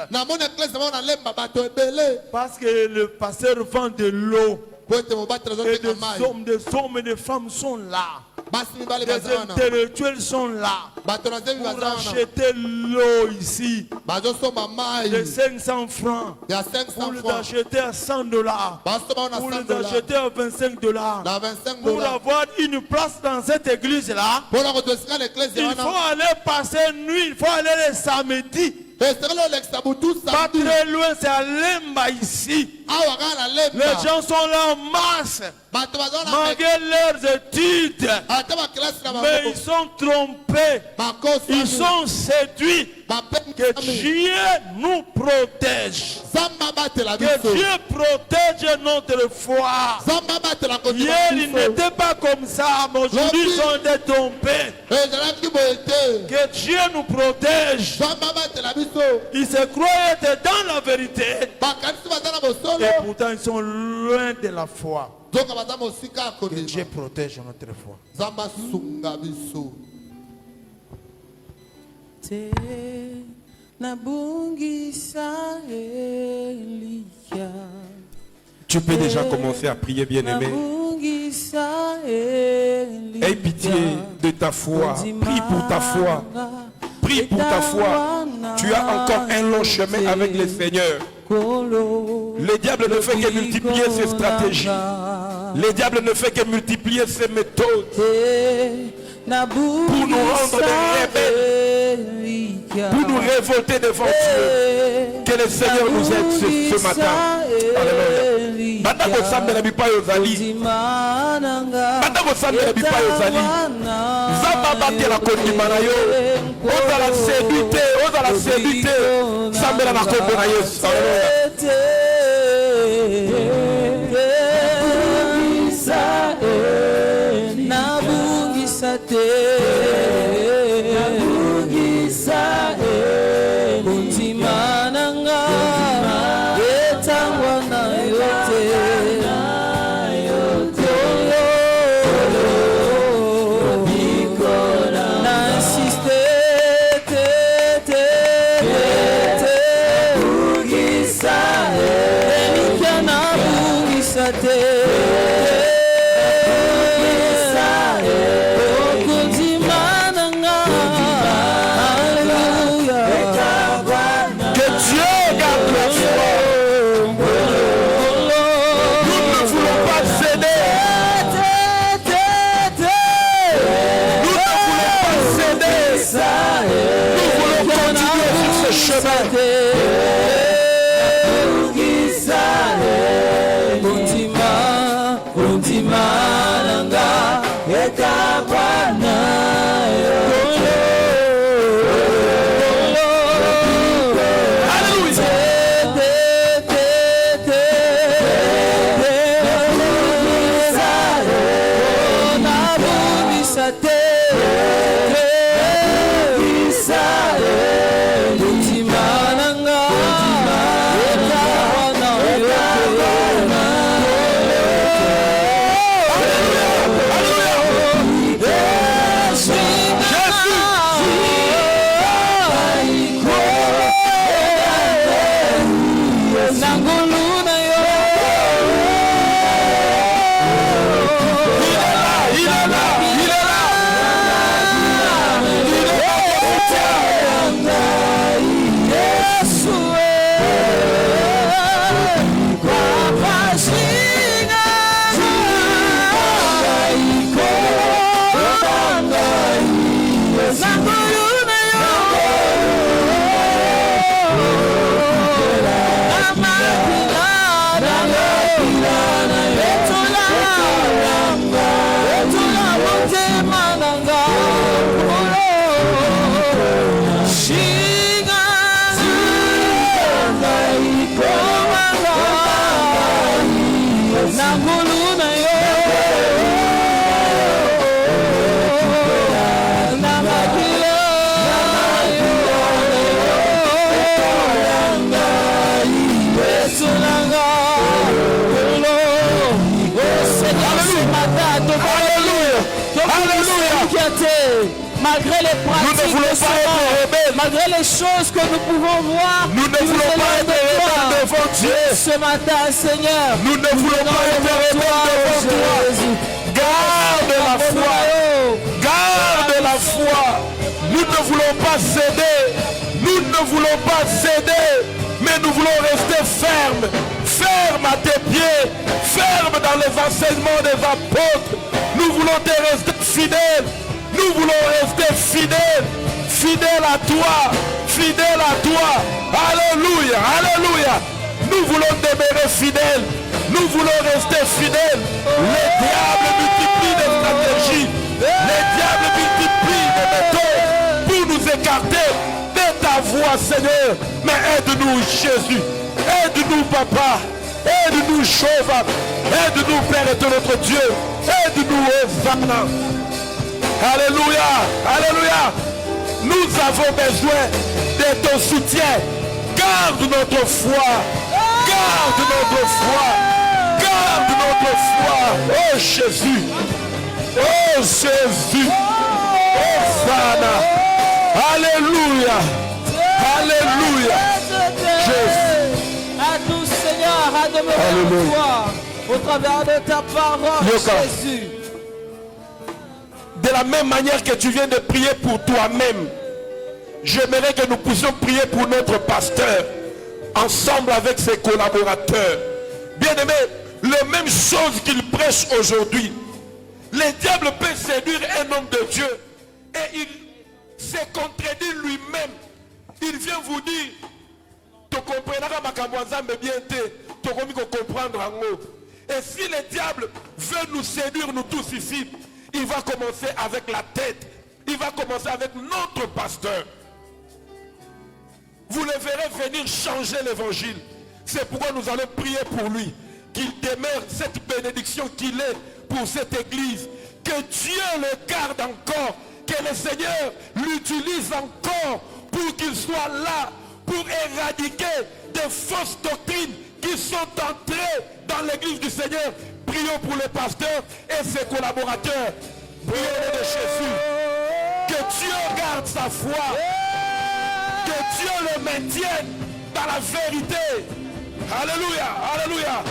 Parce que le pasteur vend de l'eau. Et des hommes et des femmes sont là. Les intellectuels sont là pour acheter l'eau ici de 500 francs, pour les acheter à 100 $, pour les acheter à 25 $. Pour avoir une place dans cette église-là, il faut aller passer nuit, il faut aller le samedi. Pas très loin, c'est à Lemba ici. Les gens sont là en masse, malgré leurs études. Mais ils sont trompés, ils sont séduits. Que Dieu nous protège. Que Dieu protège notre foi. Hier, ils n'étaient pas comme ça, mais aujourd'hui, ils sont été trompés. Que Dieu nous protège. Ils se croient être dans la vérité. Et pourtant, ils sont loin de la foi. Que Dieu protège notre foi. Tu peux déjà commencer à prier, bien-aimé. Aie pitié de ta foi. Prie pour ta foi. Prie pour ta foi. Tu as encore un long chemin avec le Seigneur. Le diable ne fait que multiplier ses stratégies. Le diable ne fait que multiplier ses méthodes pour nous rendre des rebelles, pour nous révolter devant Dieu. Que le Seigneur nous aide ce matin. Alléluia. Bandako sambe na bipa yozali. Bandako sambe na bipa yozali. Zamba bate la kondima na yo. Oza la séduite, oza la séduite. Sambe na kombo na Yesu. Malgré les pratiques de ce monde, malgré les choses que nous pouvons voir, nous ne voulons pas être rebelles devant Dieu. Ce matin, Seigneur, nous ne voulons pas être rebelles devant toi. Garde la foi. Garde la foi. Nous ne voulons pas céder. Nous ne voulons pas céder. Mais nous voulons rester fermes. Fermes à tes pieds. Fermes dans les enseignements des apôtres. Nous voulons te rester fidèles. Nous voulons rester fidèles, fidèles à toi, fidèles à toi. Alléluia, alléluia. Nous voulons demeurer fidèles. Nous voulons rester fidèles. Les diables multiplient des stratégies. Les diables multiplient des méthodes pour nous écarter de ta voix, Seigneur. Mais aide-nous, Jésus. Aide-nous, Papa. Aide-nous, Jéhovah. Aide-nous, Père et notre Dieu. Aide-nous, Hosanna. Alléluia, alléluia. Nous avons besoin de ton soutien. Garde notre foi. Garde notre foi. Garde notre foi. Oh Jésus. Oh Jésus. Hosanna. Alléluia. Alléluia. Jésus. À nous, Seigneur, à demeurer en toi au travers de ta parole, Jésus. De la même manière que tu viens de prier pour toi-même, j'aimerais que nous puissions prier pour notre pasteur, ensemble avec ses collaborateurs. Bien-aimé, la même chose qu'il prêche aujourd'hui. Le diable peut séduire un homme de Dieu et il se contredit lui-même. Il vient vous dire, tu comprendras ma mais bien tu comprendre en haut. Et si le diable veut nous séduire, nous tous ici, il va commencer avec la tête. Il va commencer avec notre pasteur. Vous le verrez venir changer l'évangile. C'est pourquoi nous allons prier pour lui. Qu'il demeure cette bénédiction qu'il est pour cette église. Que Dieu le garde encore. Que le Seigneur l'utilise encore pour qu'il soit là. Pour éradiquer des fausses doctrines qui sont entrées dans l'église du Seigneur. Prions pour le pasteur et ses collaborateurs. Prions de Jésus. Que Dieu garde sa foi. Que Dieu le maintienne dans la vérité. Alléluia. Alléluia.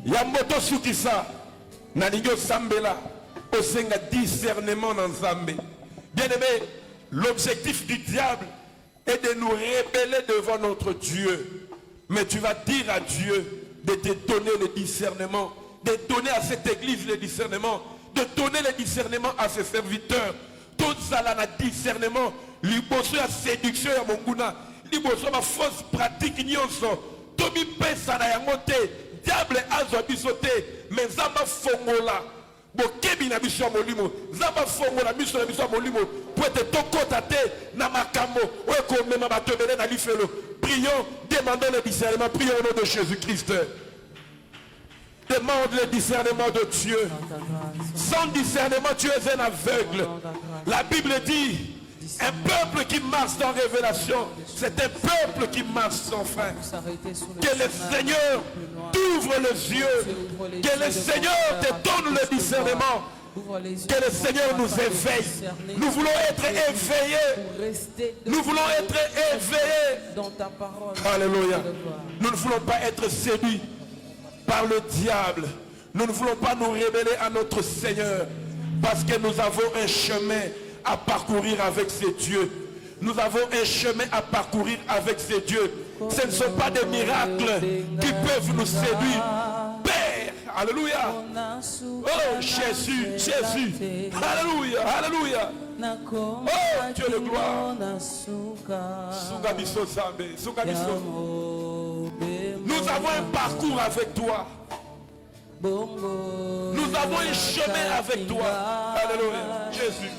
Yamboto sukisa na lingo sambela osenga discernement dans Zambé. Bien-aimé, l'objectif du diable est de nous rébeller devant notre Dieu. Mais tu vas dire à Dieu de te donner le discernement, de donner à cette église le discernement, de donner le discernement à ses serviteurs. Tout ça là, le discernement, liboso ya séduction ya monguna, liboso ma fausse pratique nyonso, tobi pesa na yango te. Diable azwa biso te, mais zamba fongola bokebi na biso molimo, zamba fongola biso na biso molimo pour te tokota te na makambo oyo komema bato ebele na lifelo. Prions, demandons le discernement, prions au nom de Jésus-Christ. Demande le discernement de Dieu. Sans discernement, tu es un aveugle. La Bible dit, un peuple qui marche dans révélation, c'est un peuple qui marche sans fin. Que le Seigneur t'ouvre les yeux, que le Seigneur te donne le discernement, que le Seigneur nous éveille. Nous voulons être éveillés. Nous voulons être éveillés. Alléluia. Nous ne voulons pas être séduits par le diable. Nous ne voulons pas nous révéler à notre Seigneur, parce que nous avons un chemin à parcourir avec ces dieux. Nous avons un chemin à parcourir avec ces dieux. Ce ne sont pas des miracles qui peuvent nous séduire. Père, alléluia. Oh Jésus, Jésus. Alléluia, alléluia. Oh Dieu de gloire. Nous avons un parcours avec toi. Nous avons un chemin avec toi. Alléluia, Jésus.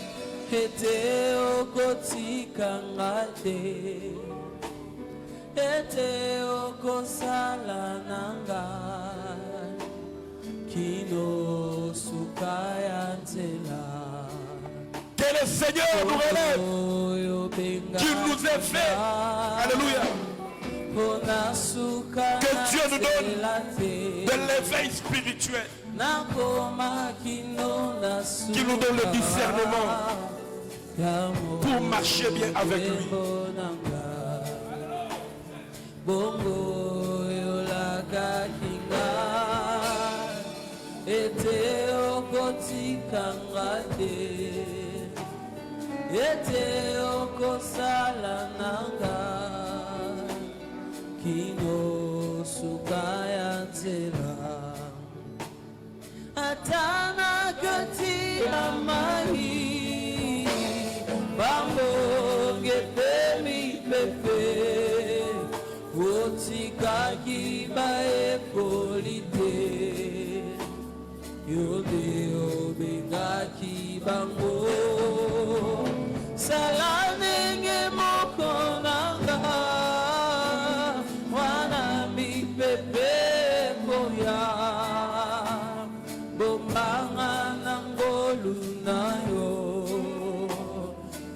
Ete okotika ngate, ete okosala nanga, kino sukaya nzela. Que le Seigneur nous relève, qu'il nous ait fait. Alléluia. Que Dieu nous donne de l'éveil spirituel, qu'il nous donne le discernement pour marcher bien avec lui. Kino sukaya nzela atana kati amai bambonge pemi pepe otika kibae polite yode obenga kibango salanenge mokonanga bombanga nangolu nayo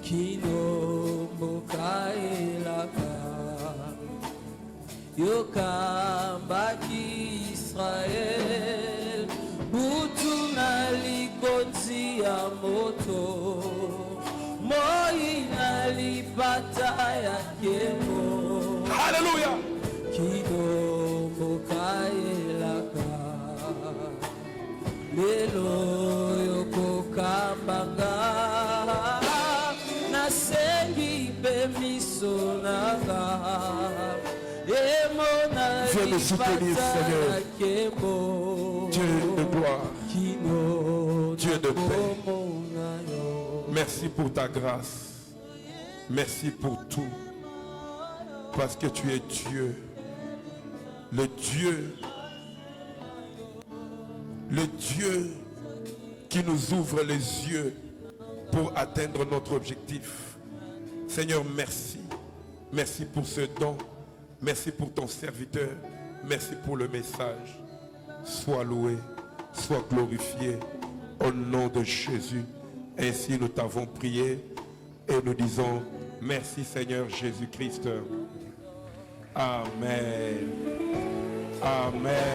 kino mokaelaka yokambaki Israel butu na likonzi ya moto moi nalipata ya kemo. Hallelujah. Kino mokaelaka lelo yokokambanga nasengi mpe miso nanga emona viens nous soutenir, Seigneur. Dieu de gloire, Dieu de paix. Merci pour ta grâce. Merci pour tout. Parce que tu es Dieu. Le Dieu qui nous ouvre les yeux pour atteindre notre objectif. Seigneur, merci. Merci pour ce don. Merci pour ton serviteur. Merci pour le message. Sois loué, sois glorifié au nom de Jésus. Ainsi nous t'avons prié et nous disons merci Seigneur Jésus-Christ. Amen. Amen.